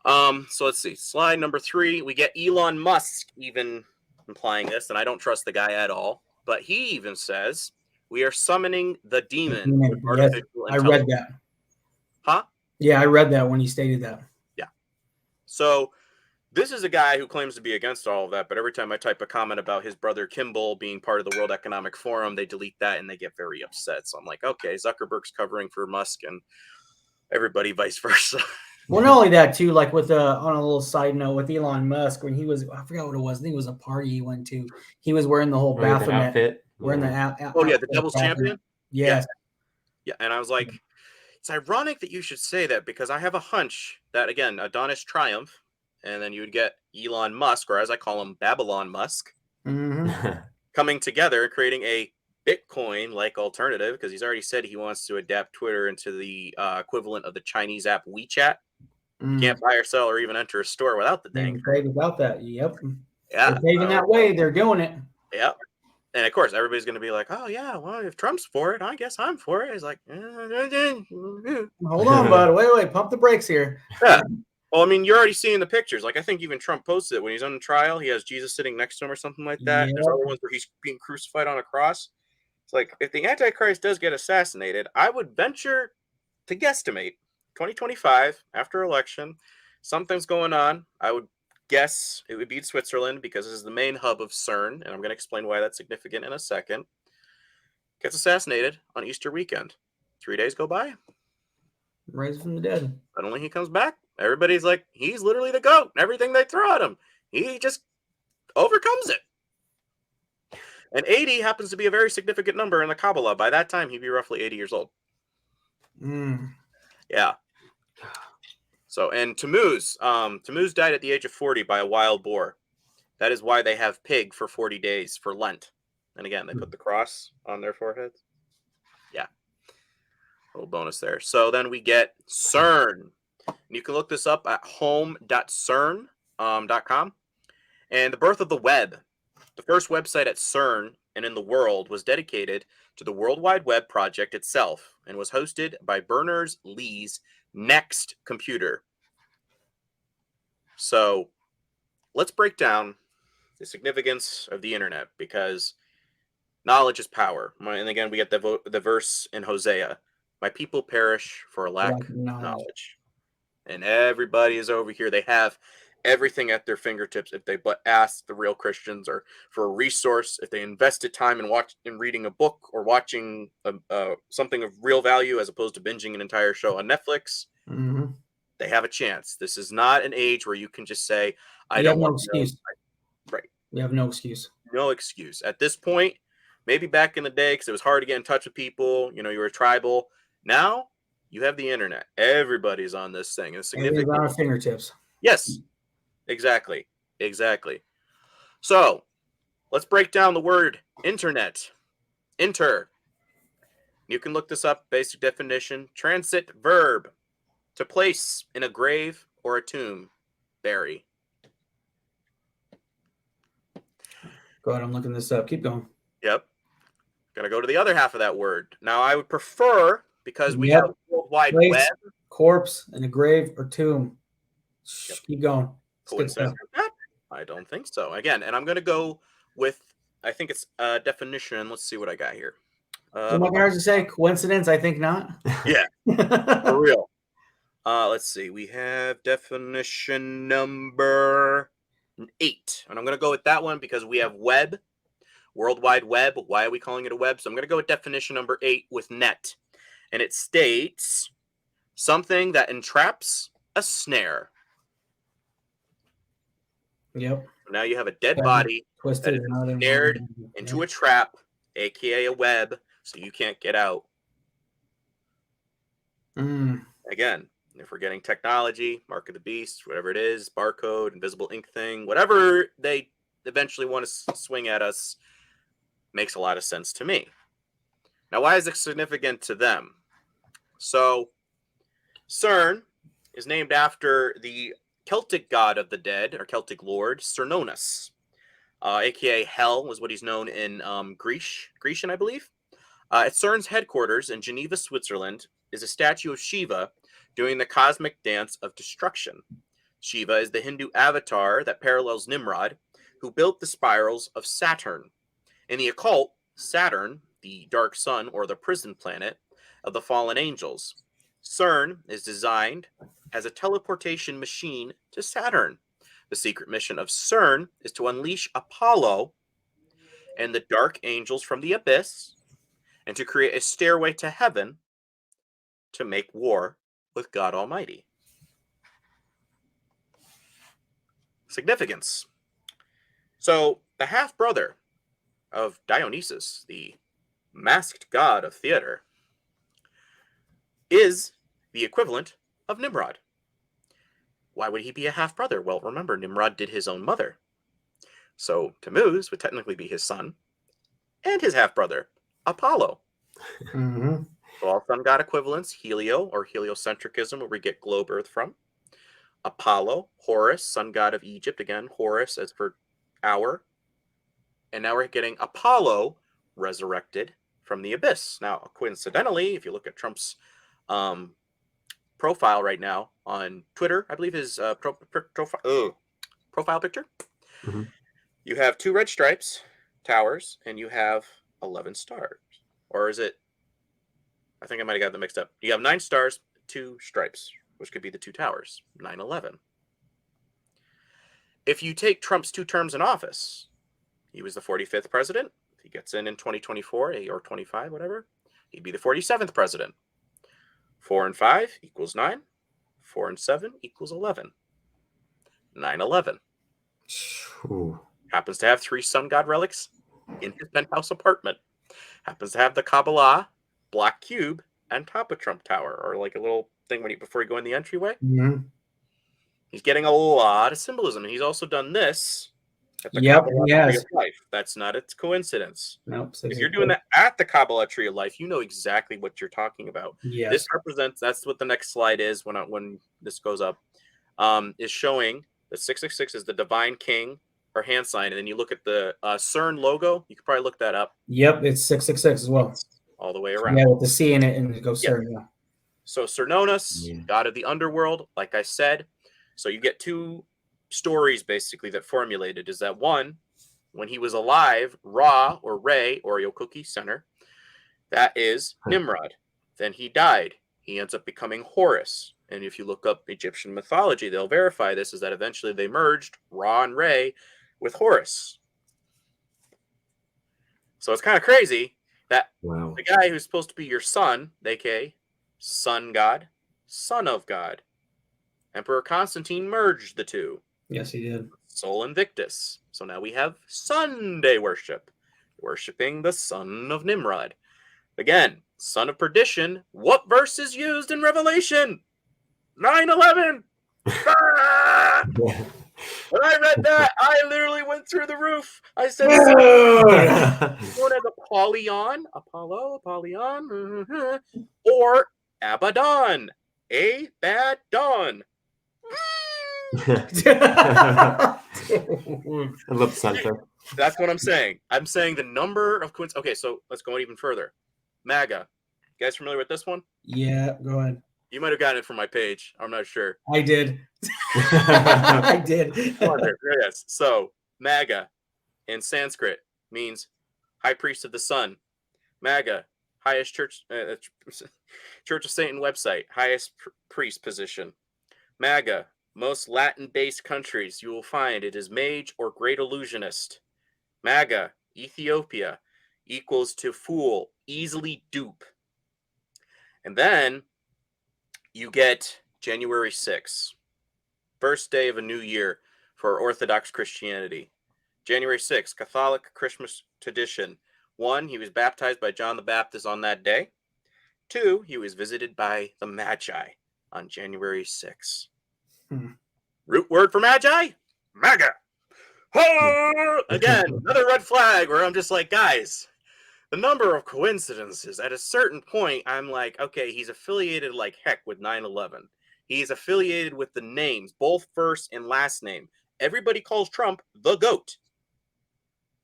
So let's see. Slide number 3. We get Elon Musk even implying this, and I don't trust the guy at all. But he even says we are summoning the demon. Yes, I read that. Huh? Yeah, I read that when he stated that. Yeah. So this is a guy who claims to be against all of that, but every time I type a comment about his brother Kimball being part of the World Economic Forum, they delete that and they get very upset. So I'm like, okay, Zuckerberg's covering for Musk and everybody vice versa. Well, not only that, too, like with on a little side note with Elon Musk, when he was, I forgot what it was. I think it was a party he went to. He was wearing the whole Baphomet outfit. Wearing the the Devil's Champion? Yes. Yeah, and I was like, it's ironic that you should say that because I have a hunch that, again, Adonis Triumph, and then you would get Elon Musk, or as I call him, Babylon Musk, coming together, creating a Bitcoin-like alternative, because he's already said he wants to adapt Twitter into the equivalent of the Chinese app WeChat. You can't buy or sell or even enter a store without the dang thing. Without that, yep. Yeah. They're paving that way. They're doing it. Yep. And of course, everybody's going to be like, oh, yeah, well, if Trump's for it, I guess I'm for it. He's like, hold on, bud. Wait. Pump the brakes here. Yeah. Well, I mean, you're already seeing the pictures. Like, I think even Trump posted it when he's on trial. He has Jesus sitting next to him or something like that. Yep. There's other ones where he's being crucified on a cross. It's like, if the Antichrist does get assassinated, I would venture to guesstimate 2025, after election, something's going on. I would guess it would be Switzerland because this is the main hub of Cern, and I'm going to explain why that's significant in a second. Gets assassinated on Easter weekend. 3 days go by. Raised from the dead. Suddenly he comes back. Everybody's like, he's literally the GOAT. Everything they throw at him, he just overcomes it. And 80 happens to be a very significant number in the Kabbalah. By that time, he'd be roughly 80 years old. Yeah. So, and Tammuz died at the age of 40 by a wild boar. That is why they have pig for 40 days for Lent. And again, they put the cross on their foreheads. Yeah. A little bonus there. So then we get Cern. And you can look this up at home.cern.com. And the birth of the web. The first website at Cern and in the world was dedicated to the World Wide Web project itself and was hosted by Berners-Lee's Next computer. So let's break down the significance of the internet, because knowledge is power. And again, we get the verse in Hosea, my people perish for a lack of knowledge. And everybody is over here. They have everything at their fingertips if they but ask the real Christians, or for a resource, if they invested time in reading a book or watching something of real value as opposed to binging an entire show on Netflix. They have a chance. This is not an age where you can just say, I don't want to know. Right. We have no excuse. No excuse. At this point, maybe back in the day, because it was hard to get in touch with people, you were tribal. Now you have the internet. Everybody's on this thing. It's significant. On our fingertips. Yes, exactly. So let's break down the word internet. Inter. You can look this up. Basic definition. Transit verb. To place in a grave or a tomb. Bury. Go ahead. I'm looking this up. Keep going. Yep. Gonna go to the other half of that word. Now, I would prefer, because we have World Wide Web. Corpse in a grave or tomb. Keep going. Coincidence with that? I don't think so. Again, and I'm going to go with, I think it's a definition. Let's see what I got here. Am I going to say coincidence? I think not. Yeah, for real. Let's see. We have definition number 8. And I'm going to go with that one because we have web, World Wide Web. Why are we calling it a web? So I'm going to go with definition number 8 with net. And it states something that entraps a snare. Yep. So now you have a dead body that is snared into a trap, aka a web, so you can't get out. Again, if we're getting technology, Mark of the Beast, whatever it is, barcode, invisible ink thing, whatever they eventually want to swing at us, makes a lot of sense to me. Now, why is it significant to them? So, Cern is named after the Celtic god of the dead, or Celtic lord, Cernunnos, aka Hell, was what he's known in Grecian, I believe. At Cern's headquarters in Geneva, Switzerland, is a statue of Shiva doing the cosmic dance of destruction. Shiva is the Hindu avatar that parallels Nimrod, who built the spirals of Saturn. In the occult, Saturn, the dark sun or the prison planet of the fallen angels. Cern is designed as a teleportation machine to Saturn. The secret mission of Cern is to unleash Apollo and the dark angels from the abyss and to create a stairway to heaven to make war with God Almighty. Significance. So, the half-brother of Dionysus, the masked god of theater, is the equivalent of Nimrod. Why would he be a half-brother? Well, remember, Nimrod did his own mother. So, Tammuz would technically be his son and his half-brother, Apollo. Mm-hmm. So all sun god equivalents, Helio or heliocentrism, where we get globe earth from. Apollo, Horus, sun god of Egypt, again, Horus as for hour. And now we're getting Apollo resurrected from the abyss. Now, coincidentally, if you look at Trump's profile right now on Twitter, I believe his profile picture, you have 2 red stripes, towers, and you have 11 stars. Or is it? I think I might have got them mixed up. You have 9 stars, 2 stripes, which could be the 2 towers, 9/11. If you take Trump's 2 terms in office, he was the 45th president. If he gets in 2024 or 25, whatever, he'd be the 47th president. 4 and 5 equals 9. 4 and 7 equals 11. 9/11. Happens to have 3 sun god relics in his penthouse apartment. Happens to have the Kabbalah black cube on top of Trump Tower, or like a little thing before you go in the entryway. Mm-hmm. He's getting a lot of symbolism, and he's also done this at the Yep, Kabbalah yes. Tree of Life. That's not a coincidence. Nope. If you're doing that at the Kabbalah Tree of Life, you know exactly what you're talking about. Yes. This represents, that's what the next slide is when this goes up, is showing that 666 is the divine king or hand sign, and then you look at the Cern logo. You could probably look that up. Yep, it's 666 as well. All the way around. Yeah, with the C in it, and it goes Cern. Yeah. So Cernunnos, god of the underworld, like I said. So you get 2 stories basically that formulated. Is that one, when he was alive, Ra or Re, Oreo cookie center, that is Nimrod. Then he died. He ends up becoming Horus. And if you look up Egyptian mythology, they'll verify this, is that eventually they merged Ra and Re with Horus. So it's kind of crazy that the guy who's supposed to be your son, aka sun god, son of God, Emperor Constantine merged the 2. Yes, he did. Sol Invictus. So now we have Sunday worship, worshiping the son of Nimrod. Again, son of perdition. What verse is used in Revelation? 9/11. When I read that, I literally went through the roof. I said, known as Apollyon, or Abaddon, Abaddon. I love Santa. That's what I'm saying. I'm saying the number of coincidences. Okay, so let's go even further. MAGA. You guys familiar with this one? Yeah, go ahead. You might have gotten it from my page. I'm not sure. I did. I did. Yes. So MAGA in Sanskrit means High Priest of the Sun. MAGA, highest church, Church of Satan website, highest priest position. MAGA, most Latin-based countries, you will find it is mage or great illusionist. MAGA, Ethiopia, equals to fool, easily dupe. And then you get January 6th, first day of a new year for Orthodox Christianity. January 6th, Catholic Christmas tradition. 1, he was baptized by John the Baptist on that day. 2, he was visited by the Magi on January 6th. Root word for Magi? MAGA. Oh! Again, another red flag where I'm just like, guys, the number of coincidences. At a certain point, I'm like, okay, he's affiliated like heck with 9/11. He's affiliated with the names, both first and last name. Everybody calls Trump the GOAT.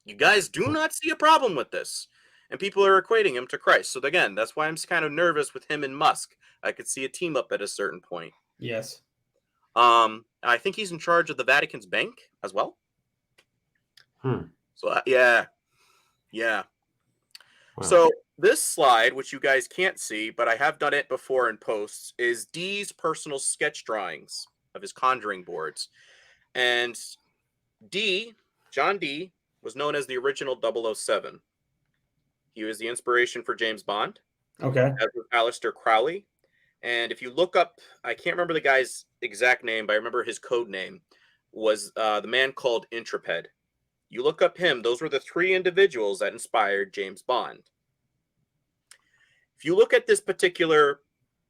You guys do not see a problem with this. And people are equating him to Christ. So again, that's why I'm kind of nervous with him and Musk. I could see a team up at a certain point. Yes. I think he's in charge of the Vatican's bank as well. So yeah. Wow. So this slide, which you guys can't see, but I have done it before in posts, is D's personal sketch drawings of his conjuring boards. And John D, was known as the original 007. He was the inspiration for James Bond. Okay. As was Aleister Crowley. And if you look up, I can't remember the guy's exact name, but I remember his code name was the man called Intrepid. You look up him, those were the 3 individuals that inspired James Bond. If you look at this particular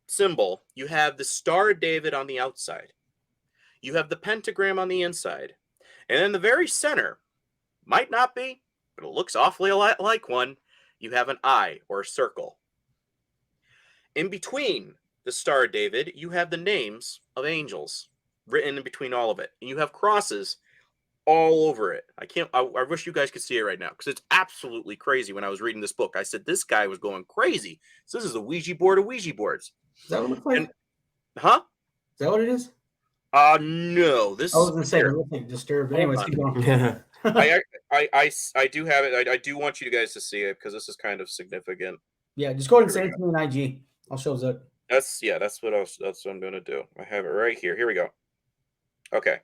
symbol, you have the Star of David on the outside. You have the pentagram on the inside. And in the very center, might not be, but it looks awfully like one, you have an eye or a circle. In between the Star of David, you have the names of angels written in between all of it. And you have crosses all over it. I wish you guys could see it right now because it's absolutely crazy. When I was reading this book, I said, this guy was going crazy. So this is a Ouija board of Ouija boards. Is that what it looks like? Huh? Is that what it is? No. This I was going to say, it looks like disturbed. Anyways, keep going. I do have it. I do want you guys to see it because this is kind of significant. Yeah, just go ahead and send it to me in IG. I'll show that. That's what I'm gonna do. I have it right here. Here we go. Okay.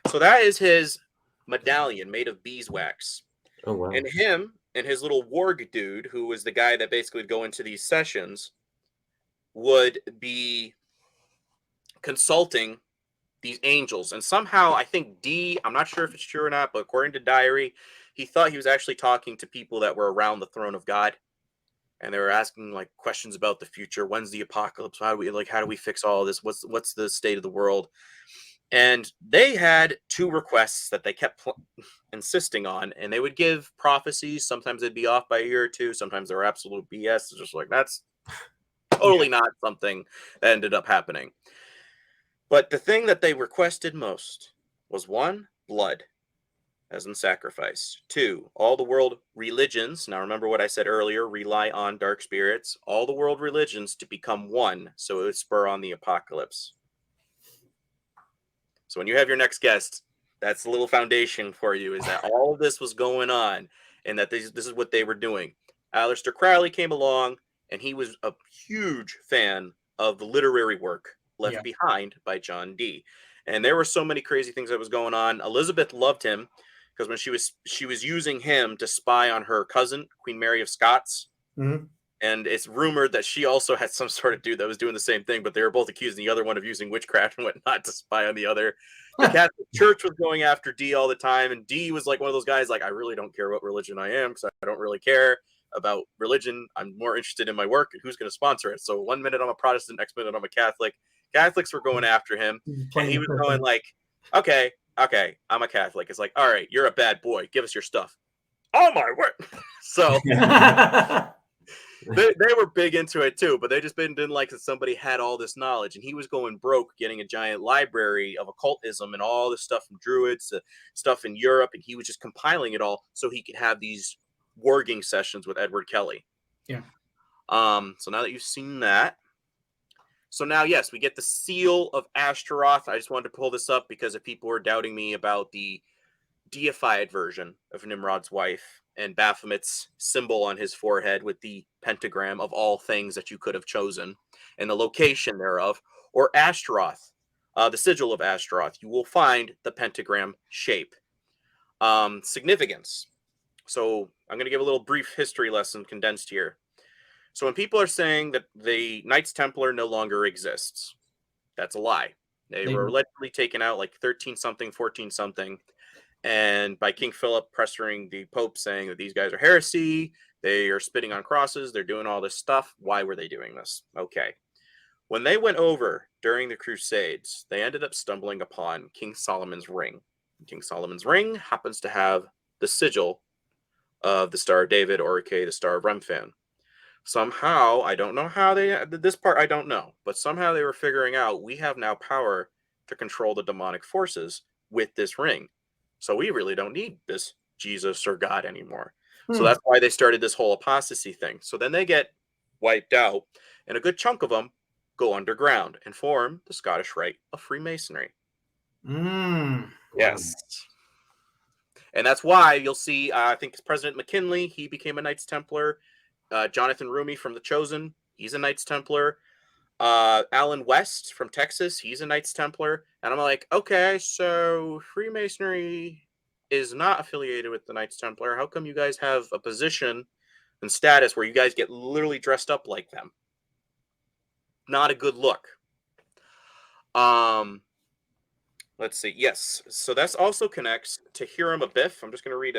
So that is his medallion made of beeswax. Oh wow. And him and his little warg dude, who was the guy that basically would go into these sessions, would be consulting these angels. And somehow I think I'm not sure if it's true or not, but according to diary, he thought he was actually talking to people that were around the throne of God. And they were asking like questions about the future. When's the apocalypse? How do we fix all of this? What's the state of the world? And they had 2 requests that they kept insisting on, and they would give prophecies. Sometimes they'd be off by a year or 2. Sometimes they were absolute BS. It's just like, that's totally not something that ended up happening. But the thing that they requested most was 1, blood, as in sacrifice. 2, all the world religions. Now remember what I said earlier, rely on dark spirits. All the world religions to become one, so it would spur on the apocalypse. So when you have your next guest, that's a little foundation for you, is that all of this was going on and that this is what they were doing. Aleister Crowley came along, and he was a huge fan of the literary work left behind by John D. And there were so many crazy things that was going on. Elizabeth loved him because when she was using him to spy on her cousin, Queen Mary of Scots. Mm-hmm. And it's rumored that she also had some sort of dude that was doing the same thing, but they were both accusing the other one of using witchcraft and whatnot to spy on the other. The Catholic Church was going after D all the time, and D was like one of those guys, like, I really don't care what religion I am because I don't really care about religion. I'm more interested in my work and who's going to sponsor it. So 1 minute I'm a Protestant, next minute I'm a Catholic. Catholics were going after him, and he was going like, okay, I'm a Catholic. It's like, all right, you're a bad boy. Give us your stuff. Oh, my word. So... They were big into it too, but they just didn't like that somebody had all this knowledge, and he was going broke getting a giant library of occultism and all this stuff from Druids, stuff in Europe, and he was just compiling it all so he could have these warging sessions with Edward Kelly. Yeah. So now that you've seen that, so now yes, we get the seal of Astaroth. I just wanted to pull this up because if people were doubting me about the deified version of Nimrod's wife and Baphomet's symbol on his forehead with the pentagram of all things that you could have chosen and the location thereof, or Astaroth the sigil of Astaroth, you will find the pentagram shape. Significance. So I'm going to give a little brief history lesson condensed here. So when people are saying that the Knights Templar no longer exists, that's a lie. They were allegedly taken out like 13-something, 14-something, and by King Philip pressuring the Pope saying that these guys are heresy, they are spitting on crosses, they're doing all this stuff. Why were they doing this? Okay. When they went over during the Crusades, they ended up stumbling upon King Solomon's ring. King Solomon's ring happens to have the sigil of the Star of David, or the Star of Remphan. Somehow, I don't know how this part I don't know, but somehow they were figuring out we have now power to control the demonic forces with this ring. So we really don't need this Jesus or God anymore. So that's why they started this whole apostasy thing. So then they get wiped out, and a good chunk of them go underground and form the Scottish Rite of Freemasonry. Yes. And that's why you'll see, I think it's President McKinley, he became a Knights Templar. Jonathan Rumi from The Chosen, he's a Knights Templar. Alan West from Texas, he's a Knights Templar. And I'm like, okay, so Freemasonry is not affiliated with the Knights Templar. How come you guys have a position and status where you guys get literally dressed up like them? Not a good look. Let's see. Yes. So that also connects to Hiram Abiff. I'm just going to read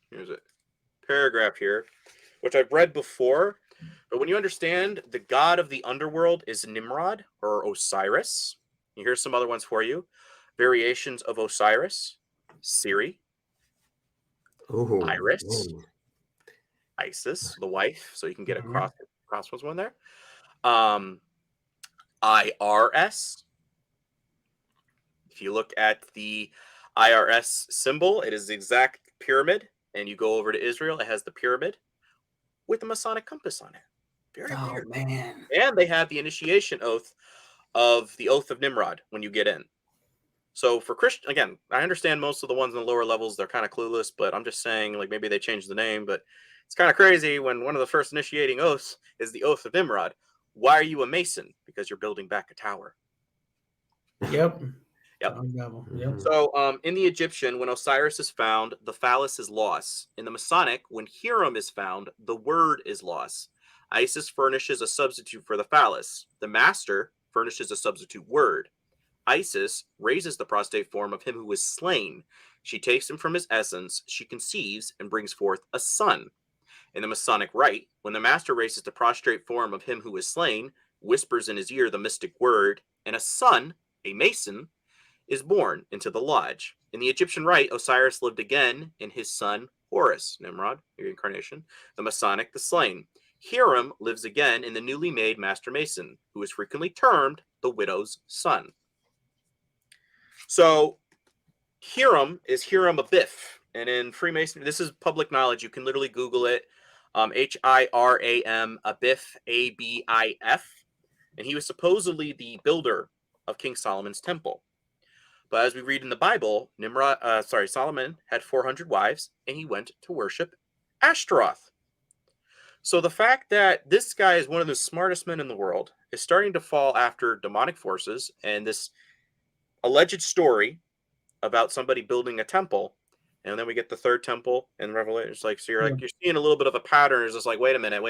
here's a paragraph here, which I've read before. But when you understand the god of the underworld is Nimrod or Osiris, here's some other ones for you. Variations of Osiris, Siri, Iris, Isis, the wife. So you can get a crossroads one there. IRS. If you look at the IRS symbol, it is the exact pyramid. And you go over to Israel, it has the pyramid with the Masonic compass on it. Very weird. Man. And they have the initiation oath of the Oath of Nimrod when you get in. So for Christian, again, I understand most of the ones in the lower levels, they're kind of clueless, but I'm just saying, like, maybe they changed the name, but it's kind of crazy when one of the first initiating oaths is the Oath of Nimrod. Why are you a Mason? Because you're building back a tower. Yep. So in the Egyptian, when Osiris is found, the phallus is lost. In the Masonic, when Hiram is found, the word is lost. Isis furnishes a substitute for the phallus. The master furnishes a substitute word. Isis raises the prostrate form of him who was slain. She takes him from his essence. She conceives and brings forth a son. In the Masonic rite, when the master raises the prostrate form of him who was slain, whispers in his ear the mystic word, and a son, a Mason, is born into the lodge. In the Egyptian rite, Osiris lived again in his son Horus, Nimrod, reincarnation, the Masonic, the slain. Hiram lives again in the newly made Master Mason, who is frequently termed the widow's son. So Hiram is Hiram Abiff, and in Freemasonry, this is public knowledge. You can literally Google it. Hiram Abiff, Abiff, and he was supposedly the builder of King Solomon's temple. But as we read in the Bible, Solomon had 400 wives, and he went to worship Astaroth. So the fact that this guy is one of the smartest men in the world is starting to fall after demonic forces, and this alleged story about somebody building a temple, and then we get the third temple in Revelation. It's like, so you're like, you're seeing a little bit of a pattern. It's just like, wait a minute.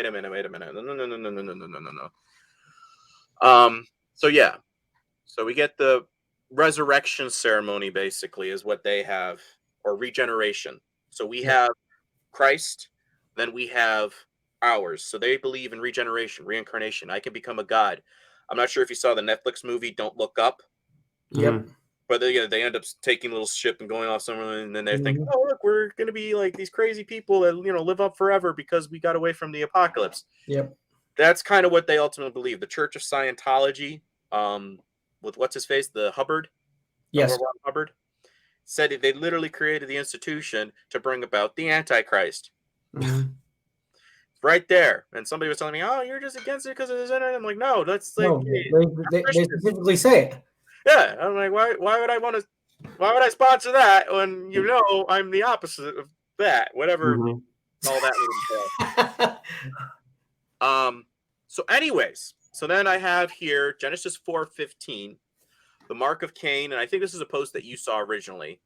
No. So yeah. So we get the resurrection ceremony, basically, is what they have, or regeneration. So we have Christ, then we have ours. So they believe in regeneration, reincarnation. I can become a god. I'm not sure if you saw the Netflix movie Don't Look Up. Yep. But they end up taking a little ship and going off somewhere, and then they think, oh, look, we're going to be like these crazy people that, live up forever because we got away from the apocalypse. Yep. That's kind of what they ultimately believe. The Church of Scientology, with what's his face, the Hubbard, yes, Hubbard, said they literally created the institution to bring about the Antichrist. Right there. And somebody was telling me, oh, you're just against it because of this internet. I'm like, no, that's like, no, they specifically say it. Yeah, I'm like, why would I sponsor that when I'm the opposite of that, whatever all that means. So anyways, so then I have here Genesis 4:15. the mark of Cain, and I think this is a post that you saw originally.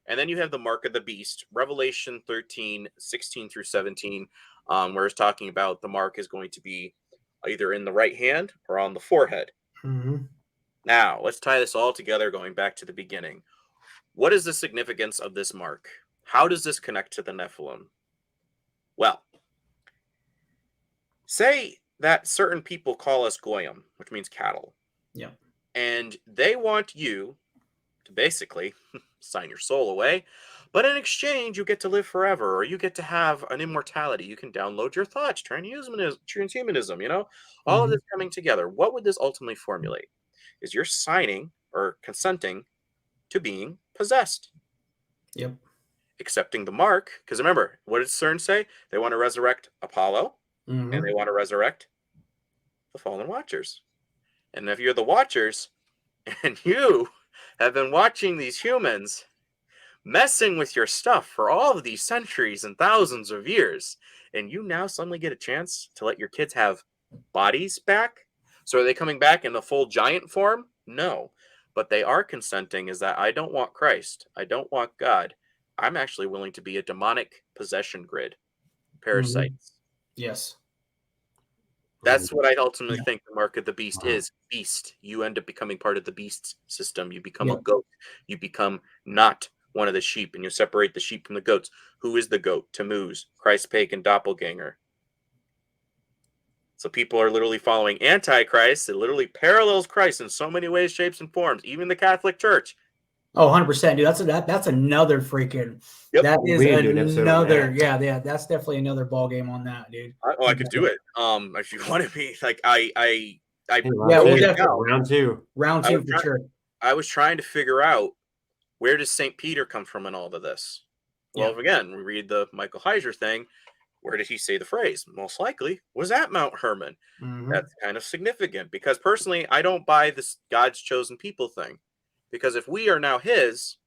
And then you have the mark of the beast, Revelation 13, 16 through 17, where it's talking about the mark is going to be either in the right hand or on the forehead. Mm-hmm. Now, let's tie this all together going back to the beginning. What is the significance of this mark? How does this connect to the Nephilim? Well, say that certain people call us goyim, which means cattle. Yeah. And they want you to basically sign your soul away, but in exchange you get to live forever, or you get to have an immortality. You can download your thoughts, transhumanism, you know, all of this coming together. What would this ultimately formulate? Is you're signing or consenting to being possessed. Yep. Accepting the mark, because remember, what did Cern say? They want to resurrect Apollo, and they want to resurrect the fallen watchers. And if you're the watchers, and you have been watching these humans messing with your stuff for all of these centuries and thousands of years, and you now suddenly get a chance to let your kids have bodies back. So are they coming back in the full giant form? No. But they are consenting is that I don't want Christ. I don't want God. I'm actually willing to be a demonic possession grid. Parasites. Yes. That's what I ultimately think the mark of the beast is. Beast. You end up becoming part of the beast system. You become a goat. You become not one of the sheep, and you separate the sheep from the goats. Who is the goat? Tammuz, Christ's pagan doppelganger. So people are literally following Antichrist. It literally parallels Christ in so many ways, shapes, and forms. Even the Catholic Church. Oh, 100%, dude. That's another freaking. Yep. That is We need to do an episode on another. that. Yeah. That's definitely another ball game on that, dude. I could do it. If you want to be like, Hey, we'll definitely round two. round two for sure. I was trying to figure out, where does St. Peter come from in all of this? Well, again, we read the Michael Heiser thing. Where did he say the phrase? Most likely was at Mount Hermon. That's kind of significant, because personally, I don't buy this God's chosen people thing. Because if we are now his,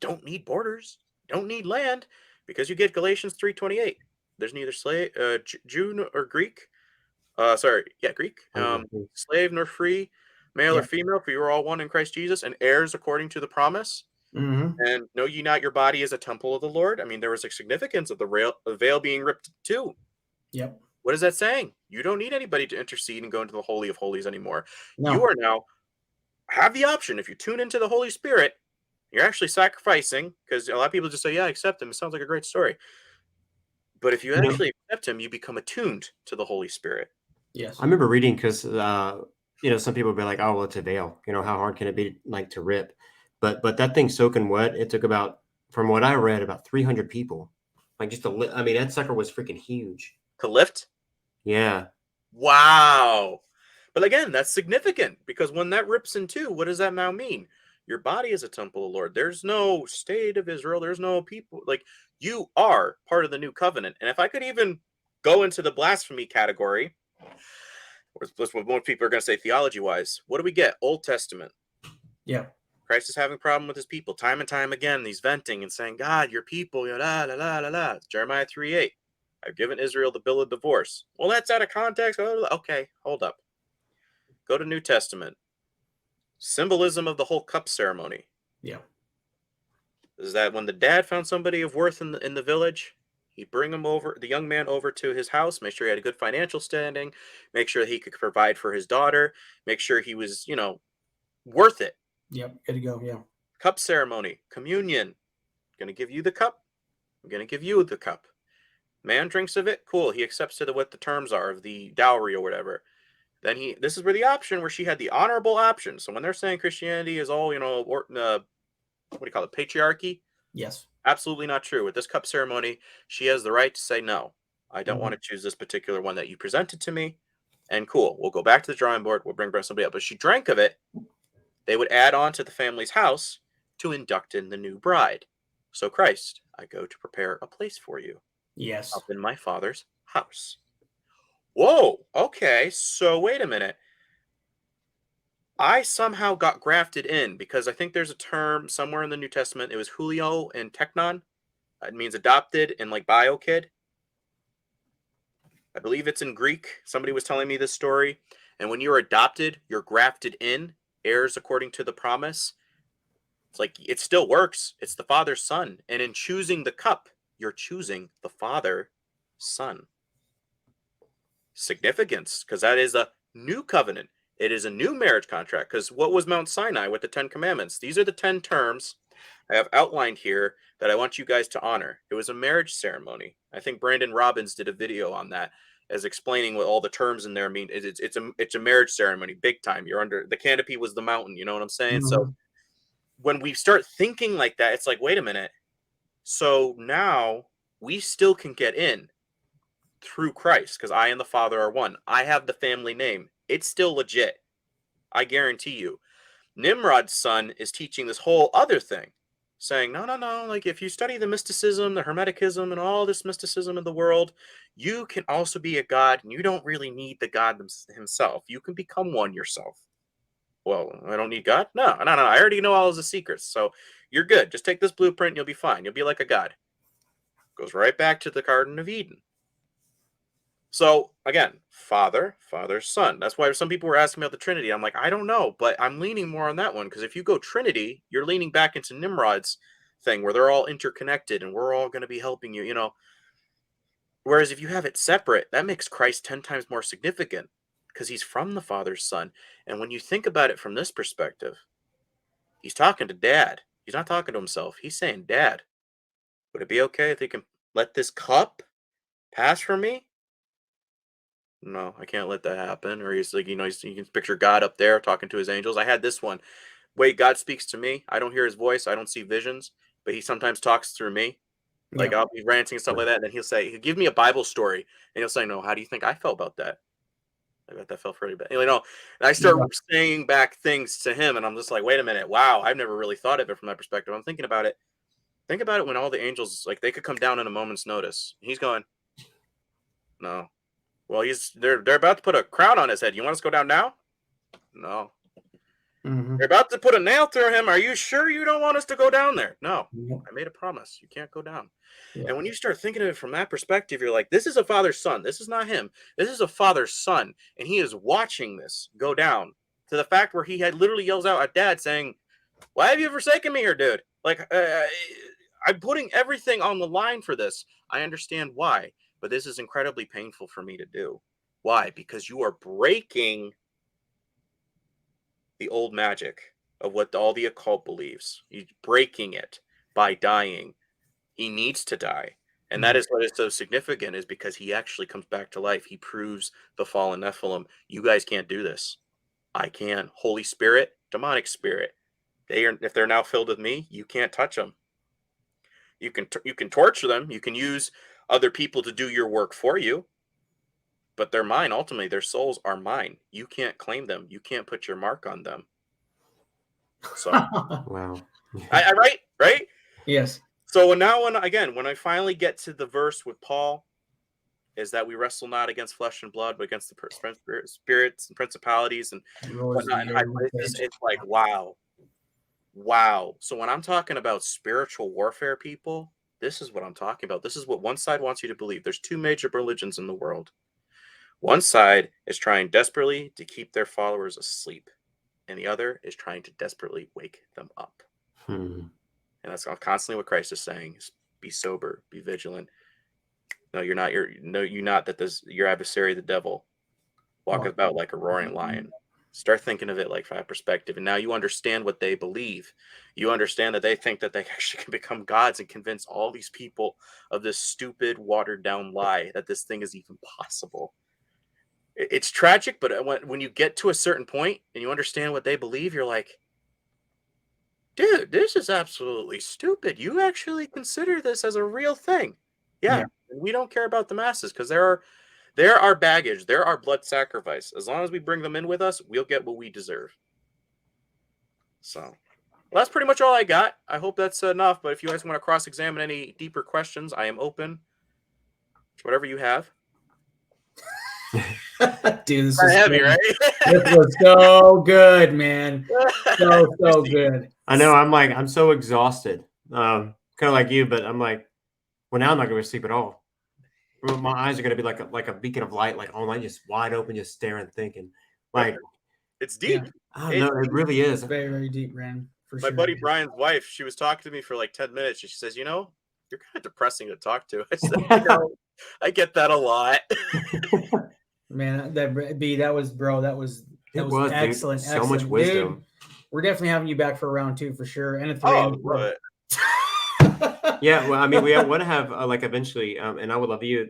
don't need borders, don't need land, because you get Galatians 3:28. There's neither slave, Jew or Greek. Greek. Slave nor free, male or female, for you are all one in Christ Jesus, and heirs according to the promise. And know ye not your body is a temple of the Lord? I mean, there was a significance of the veil being ripped too. Yep. What is that saying? You don't need anybody to intercede and go into the Holy of Holies anymore. No. You are now have the option. If you tune into the Holy Spirit, you're actually sacrificing, because a lot of people just say, yeah, accept him. It sounds like a great story. But if you actually accept him, you become attuned to the Holy Spirit. Yes. I remember reading, because some people would be like, oh, well, it's a veil. How hard can it be like to rip? But that thing's soaking wet. It took about, from what I read, about 300 people. Like just to lift. I mean, that sucker was freaking huge. To lift? Yeah. Wow. But again, that's significant, because when that rips in two, what does that now mean? Your body is a temple of the Lord. There's no state of Israel. There's no people. Like, you are part of the new covenant. And if I could even go into the blasphemy category, that's what most people are going to say theology-wise, what do we get? Old Testament. Yeah. Christ is having a problem with his people time and time again. He's venting and saying, God, your people, la, la, la, la, la. Jeremiah 3:8. I've given Israel the bill of divorce. Well, that's out of context. Okay, hold up. Go to New Testament. Symbolism of the whole cup ceremony. Yeah. Is that when the dad found somebody of worth in the village, he'd bring him over, the young man over to his house, make sure he had a good financial standing, make sure he could provide for his daughter, make sure he was, worth it. Yep. Good to go. Yeah. Cup ceremony, communion. I'm going to give you the cup. I'm going to give you the cup. Man drinks of it. Cool. He accepts to what the terms are of the dowry or whatever. Then this is where the option, where she had the honorable option. So when they're saying Christianity is all, what do you call it? Patriarchy? Yes. Absolutely not true. With this cup ceremony, she has the right to say, no, I don't want to choose this particular one that you presented to me. And cool. We'll go back to the drawing board. We'll bring somebody up. But she drank of it. They would add on to the family's house to induct in the new bride. So Christ, I go to prepare a place for you. Yes. Up in my Father's house. Whoa, okay, so wait a minute. I somehow got grafted in, because I think there's a term somewhere in the New Testament. It was Julio and Teknon. It means adopted and like bio kid. I believe it's in Greek. Somebody was telling me this story. And when you're adopted, you're grafted in. heirs according to the promise, it's like it still works. It's the Father's Son. And in choosing the cup, you're choosing the Father, Son. Significance, because that is a new covenant. It is a new marriage contract. Because what was Mount Sinai with the 10 commandments? These are the 10 terms I have outlined here that I want you guys to honor. It was a marriage ceremony. I think Brandon Robbins did a video on that, as explaining what all the terms in there mean. It's a marriage ceremony, big time. You're under the canopy was the mountain. You know what I'm saying? So when we start thinking like that, it's like, wait a minute. So now we still can get in through Christ, because I and the Father are one. I have the family name. It's still legit. I guarantee you. Nimrod's son is teaching this whole other thing, saying, no. Like, if you study the mysticism, the hermeticism, and all this mysticism in the world, you can also be a god, and you don't really need the God himself. You can become one yourself. Well, I don't need God? No. I already know all of the secrets. So you're good. Just take this blueprint and you'll be fine. You'll be like a god. Goes right back to the Garden of Eden. So again, Father, Son. That's why some people were asking me about the Trinity. I'm like, I don't know, but I'm leaning more on that one, because if you go Trinity, you're leaning back into Nimrod's thing where they're all interconnected and we're all going to be helping you, you know. Whereas if you have it separate, that makes Christ 10 times more significant, because he's from the Father's Son. And when you think about it from this perspective, he's talking to Dad. He's not talking to himself. He's saying, Dad, would it be okay if he can let this cup pass from me? No, I can't let that happen. Or he's like, you know, you can picture God up there talking to his angels. I had this one. Wait, God speaks to me. I don't hear his voice. I don't see visions, but he sometimes talks through me. Like, I'll be ranting and stuff like that. And then he'll give me a Bible story, and he'll say, no, how do you think I felt about that? I bet that felt pretty bad. You know, and I start saying back things to him, and I'm just like, wait a minute. Wow, I've never really thought of it from that perspective. I'm thinking about it. Think about it when all the angels, like, they could come down in a moment's notice. He's going, no. Well, they're about to put a crown on his head. You want us to go down now? No. They're about to put a nail through him. Are you sure you don't want us to go down there? No. I made a promise. You can't go down. And when you start thinking of it from that perspective, you're like, this is a Father's Son. This is not him. This is a Father's Son. And he is watching this go down, to the fact where he had literally yells out at Dad saying, why have you forsaken me here, dude? Like, I'm putting everything on the line for this. I understand why. But this is incredibly painful for me to do. Why? Because you are breaking the old magic of what all the occult believes. He's breaking it by dying. He needs to die. And that is what is so significant, is because he actually comes back to life. He proves the fallen Nephilim. You guys can't do this. I can. Holy Spirit, demonic spirit. If they're now filled with me, you can't touch them. You can torture them. You can use other people to do your work for you, but they're mine. Ultimately, their souls are mine. You can't claim them. You can't put your mark on them. So, Wow. Right? Yes. So when I finally get to the verse with Paul, is that we wrestle not against flesh and blood, but against the spirits and principalities and whatnot. And it's like, wow. So when I'm talking about spiritual warfare, people, this is what I'm talking about. This is what one side wants you to believe. There's two major religions in the world. One side is trying desperately to keep their followers asleep, and the other is trying to desperately wake them up. And that's constantly what Christ is saying: is be sober, be vigilant. No, you're not. You're not. That your adversary, the devil, walketh about like a roaring lion. Start thinking of it like from that perspective. And now you understand what they believe. You understand that they think that they actually can become gods and convince all these people of this stupid, watered down lie that this thing is even possible. It's tragic, but when you get to a certain point and you understand what they believe, you're like, dude, this is absolutely stupid. You actually consider this as a real thing. Yeah. And we don't care about the masses, because they're our baggage. They're our blood sacrifice. As long as we bring them in with us, we'll get what we deserve. So, well, that's pretty much all I got. I hope that's enough. But if you guys want to cross-examine any deeper questions, I am open to whatever you have. Dude, this Kinda is heavy, right? This was so good, man. So good. I know. I'm so exhausted. Kind of like you, but I'm like, well, now I'm not going to sleep at all. My eyes are going to be like a beacon of light, like, oh, I'm just wide open, just staring, thinking. Like, It's deep. Oh, no, it really is. Very, very deep, Brandon. For My sure. buddy Brian's wife, she was talking to me for like 10 minutes. And she says, you're kind of depressing to talk to. I said, I get that a lot. Man, that was excellent. So much excellent. wisdom. Dude, we're definitely having you back for round 2 for sure, and a 3. Oh, love it. Yeah, well, I mean, we want to have like eventually, and I would love you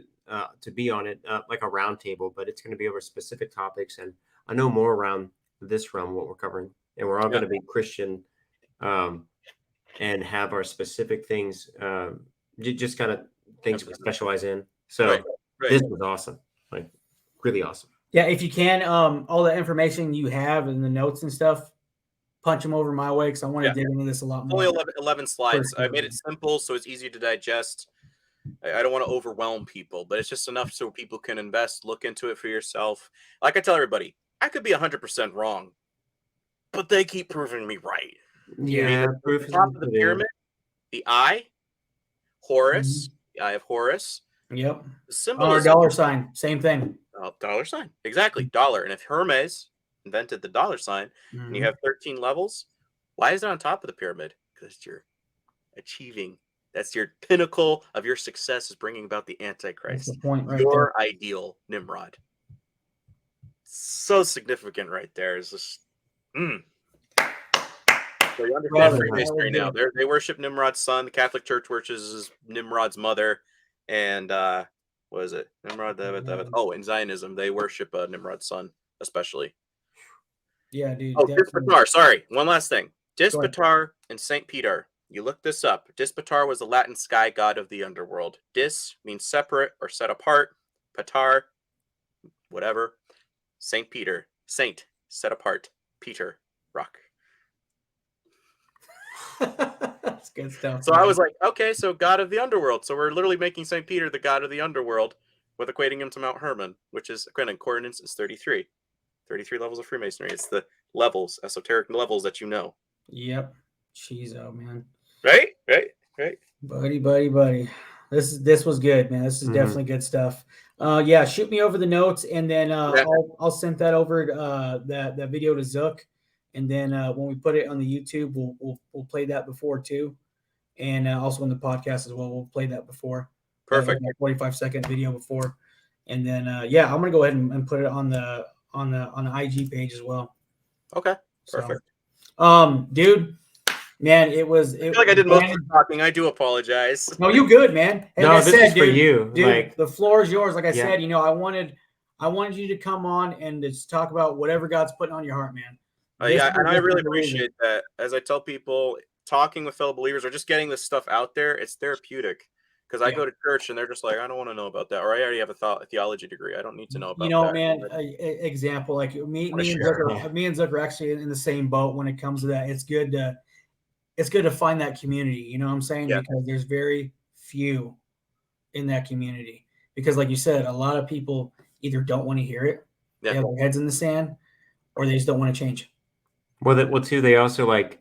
to be on it, like a round table, but it's going to be over specific topics, and I know more around this realm what we're covering, and we're all going to be Christian, and have our specific things, just kind of things we specialize in. So Right. This was awesome, like really awesome. Yeah, if you can, all the information you have in the notes and stuff, punch them over my way because I want to dig into this a lot more. Only 11 slides. I made it simple so it's easy to digest. I don't want to overwhelm people, but it's just enough so people can invest, look into it for yourself. Like I tell everybody, I could be 100% wrong, but they keep proving me right. Yeah, the top of the pyramid, the eye, Horus, the eye of Horus. Yep. The symbolism. Dollar sign, same thing. Dollar sign, exactly. Dollar. And if Hermes invented the dollar sign, and you have 13 levels, why is it on top of the pyramid? Because you're achieving. That's your pinnacle of your success, is bringing about the Antichrist. That's the point right your ideal Nimrod. So significant right there. Is just So you understand Freemasonry now. They worship Nimrod's son. The Catholic Church worships Nimrod's mother. And what is it? Nimrod. Oh, in Zionism, they worship Nimrod's son, especially. Yeah, dude. Oh, Dispatar. Sorry. One last thing. Dispatar and St. Peter. You look this up. Dispatar was the Latin sky god of the underworld. Dis means separate or set apart. Patar, whatever. St. Peter. Saint, set apart. Peter, rock. That's good stuff. So I was like, okay, so god of the underworld. So we're literally making St. Peter the god of the underworld with equating him to Mount Hermon, which is, again, in coordinates is 33. 33 levels of Freemasonry. It's the levels, esoteric levels that you know. Yep. Cheezo, man. Right. Buddy. This was good, man. This is definitely good stuff. Yeah, shoot me over the notes, and then I'll send that over that video to Zook, and then when we put it on the YouTube, we'll play that before too, and also on the podcast as well. We'll play that before. Perfect. 45-second video before, and then I'm gonna go ahead and put it on the IG page as well. Okay. Perfect. So, dude. Man, I feel like I did most of the talking. I do apologize. No, you good, man. Hey, no, this is for you. Dude, like, the floor is yours. Like I said, I wanted you to come on and just talk about whatever God's putting on your heart, man. And I really appreciate that. As I tell people, talking with fellow believers or just getting this stuff out there, it's therapeutic. Because I go to church and they're just like, I don't want to know about that, or I already have a theology degree. I don't need to know about that. Man. Example, like me and Zuck are actually in the same boat when it comes to that. It's good to find that community, you know what I'm saying? Yeah. Because there's very few in that community. Because like you said, a lot of people either don't want to hear it, they have their heads in the sand, or they just don't want to change. Well, too, they also like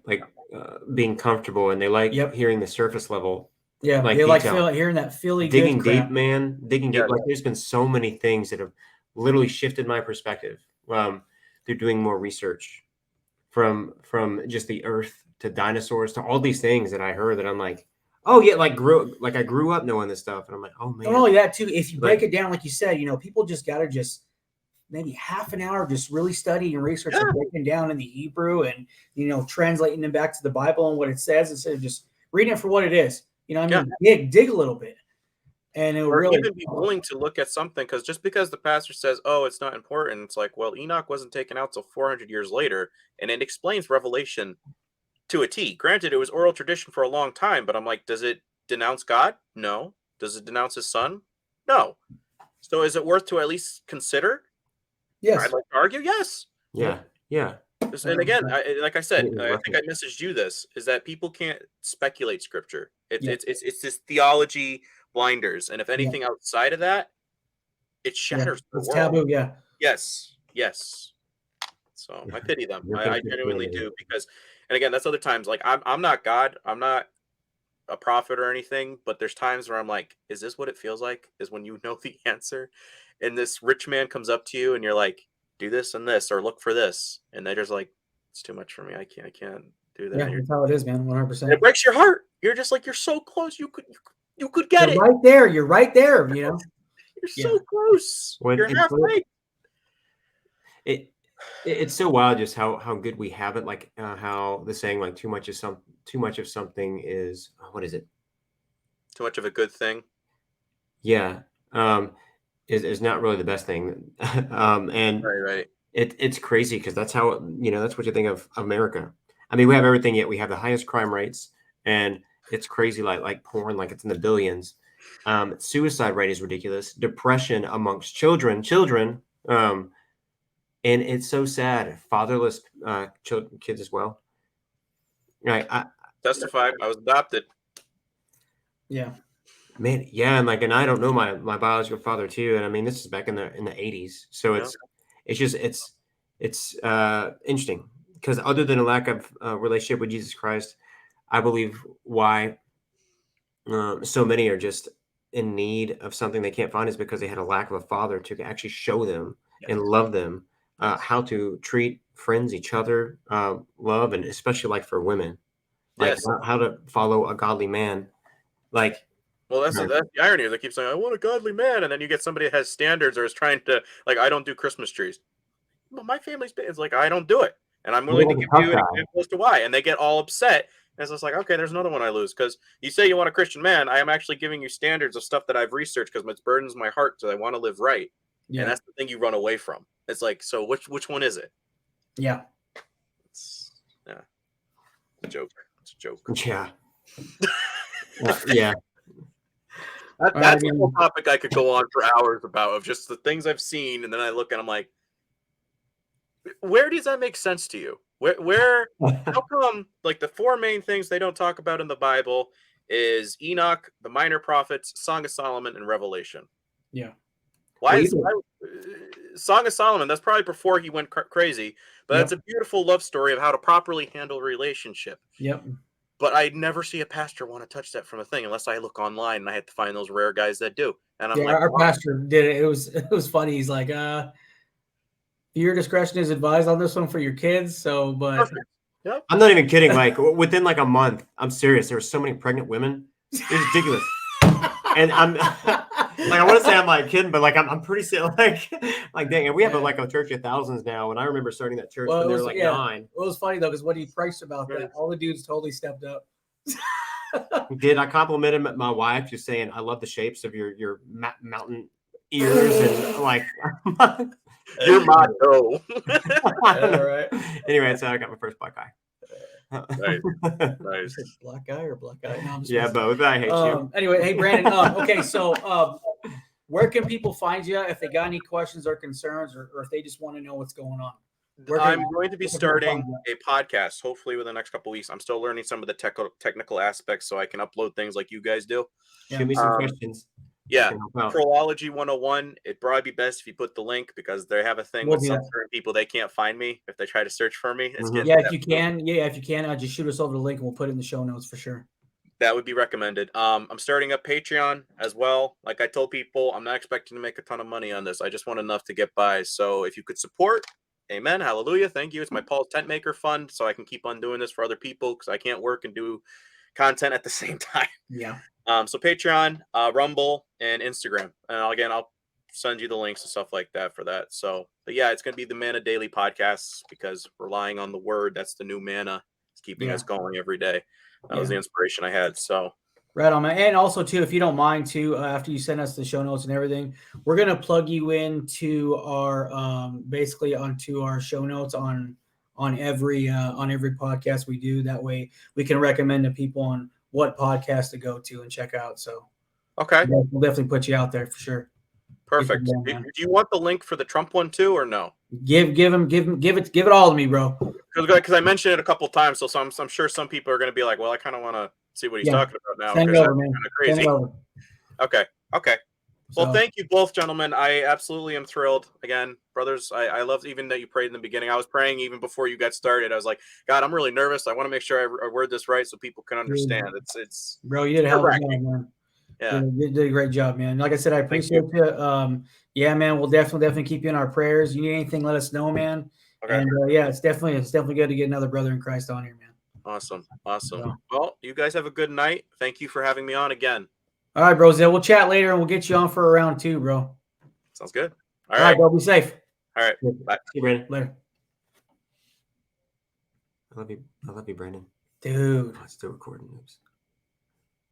being comfortable, and they like hearing the surface level. Yeah, like they like hearing that Philly digging good crap. deep, man. Digging deep. Like there's been so many things that have literally shifted my perspective. They're doing more research from just the earth to dinosaurs to all these things that I heard that I'm like, oh yeah, I grew up knowing this stuff, and I'm like, oh man. Not only that too, if you break it down, like you said, people just gotta maybe half an hour just really study and research and breaking down in the Hebrew and translating them back to the Bible and what it says instead of just reading it for what it is. Dig a little bit, and it will really even be willing to look at something, because just because the pastor says, "Oh, it's not important," it's like, well, Enoch wasn't taken out till 400 years later, and it explains Revelation to a T. Granted, it was oral tradition for a long time, but I'm like, does it denounce God? No. Does it denounce his son? No. So is it worth to at least consider? Yes. I'd like to argue yes. Yeah. And again, like I said, I think I messaged you this, is that people can't speculate scripture. It's this theology blinders. And if anything outside of that, it shatters the world. Taboo, yeah. Yes. So I pity them. I genuinely do, because, and again, that's other times, like I'm not God, I'm not a prophet or anything, but there's times where I'm like, is this what it feels like? Is when you know the answer, and this rich man comes up to you and you're like, do this and this, or look for this, and they're just like, it's too much for me. I can't do that. Yeah, that's how it is, man. 100%. It breaks your heart. You're just like, you're so close. You could get You're it. right there. You're right there. You know. You're so close. You're halfway. It's so wild just how good we have it. Like how the saying like too much of something is, what is it? Too much of a good thing. Yeah. Is not really the best thing. And right. It's crazy because that's how, that's what you think of America. I mean, we have everything, yet we have the highest crime rates, and it's crazy, like porn, like it's in the billions. Suicide rate is ridiculous. Depression amongst children, and it's so sad. Fatherless kids as well. Right. Testified. I was adopted. Yeah. Man, yeah, and I don't know my biological father too, and I mean this is back in the 80s, so it's interesting because other than a lack of relationship with Jesus Christ, I believe why so many are just in need of something they can't find is because they had a lack of a father to actually show them and love them how to treat friends, each other, love, and especially like for women, like how to follow a godly man, like. Well, that's the irony. They keep saying, I want a godly man. And then you get somebody that has standards or is trying to, like, I don't do Christmas trees. Well, my family's it's like, I don't do it. And I'm willing to give you an example as to why. And they get all upset. And it's just like, okay, there's another one I lose. Because you say you want a Christian man. I am actually giving you standards of stuff that I've researched because it burdens my heart. So I want to live right. Yeah. And that's the thing you run away from. It's like, so which one is it? Yeah. It's a joke. It's a joke. Yeah. Yeah. That's a whole topic I could go on for hours about, of just the things I've seen, and then I look and I'm like, where does that make sense to you? Where how come, like, the four main things they don't talk about in the Bible is Enoch, the minor prophets, Song of Solomon, and Revelation? Yeah. Why Song of Solomon? That's probably before he went crazy, but that's a beautiful love story of how to properly handle a relationship. Yep. But I never see a pastor want to touch that from a thing unless I look online, and I have to find those rare guys that do. And I'm like, our pastor did it. It was funny. He's like, your discretion is advised on this one for your kids. So, but yep. I'm not even kidding. Like within like a month, I'm serious. There were so many pregnant women. It's ridiculous. And I'm like, I want to say I'm like kidding, but like I'm pretty sick. Like dang, and we have a church of thousands now. And I remember starting that church when they were like 9. It was funny though, because when he preached about that, all the dudes totally stepped up. I complimented my wife just saying, I love the shapes of your mountain ears and like your motto. Right. Anyway, so I got my first black eye. Nice. Black eye or black eye? No, yeah, both. I hate you. Anyway, hey Brandon. Okay, so where can people find you if they got any questions or concerns, or if they just want to know what's going on? I'm going to be starting a podcast hopefully within the next couple of weeks. I'm still learning some of the technical aspects so I can upload things like you guys do. Shoot me some questions. Yeah, Chronology 101. It'd probably be best if you put the link, because they have a thing with some certain people, they can't find me if they try to search for me. It's if you can, just shoot us over the link and we'll put it in the show notes for sure. That would be recommended. I'm starting up Patreon as well. Like I told people, I'm not expecting to make a ton of money on this. I just want enough to get by. So if you could support, amen, hallelujah, thank you. It's my Paul's Tent Maker Fund, so I can keep on doing this for other people, because I can't work and do content at the same time. Yeah. So Patreon, Rumble, and Instagram. And again, I'll send you the links and stuff like that for that. So, but yeah, it's going to be the Manna Daily Podcasts, because relying on the word, that's the new manna. It's keeping us going every day. That was the inspiration I had. So. Right on, man. And also, too, if you don't mind, too, after you send us the show notes and everything, we're going to plug you into our, basically onto our show notes on every podcast we do. That way we can recommend to people on what podcast to go to and check out. So, okay, we'll definitely put you out there for sure. Perfect. Do you want the link for the Trump one too, or no? Give it all to me, bro. Because I mentioned it a couple of times, so I'm sure some people are going to be like, well, I kind of want to see what he's talking about now. Send it over, man. Crazy. Send it over. Okay. Well, thank you both, gentlemen. I absolutely am thrilled. Again, brothers, I love even that you prayed in the beginning. I was praying even before you got started. I was like, God, I'm really nervous. I want to make sure I word this right so people can understand. It's bro, you did a hell of a job, man. Yeah. You did a great job, man. Like I said, I appreciate you. Yeah, man, we'll definitely keep you in our prayers. You need anything, let us know, man. Okay. And yeah, it's definitely good to get another brother in Christ on here, man. Awesome. Yeah. Well, you guys have a good night. Thank you for having me on again. All right, bros. We'll chat later and we'll get you on for a round 2, bro. Sounds good. All right, bro. Be safe. All right. Bye. See you, Brandon. Later. I love you, Brandon. Dude. Oh, it's still recording. Oops.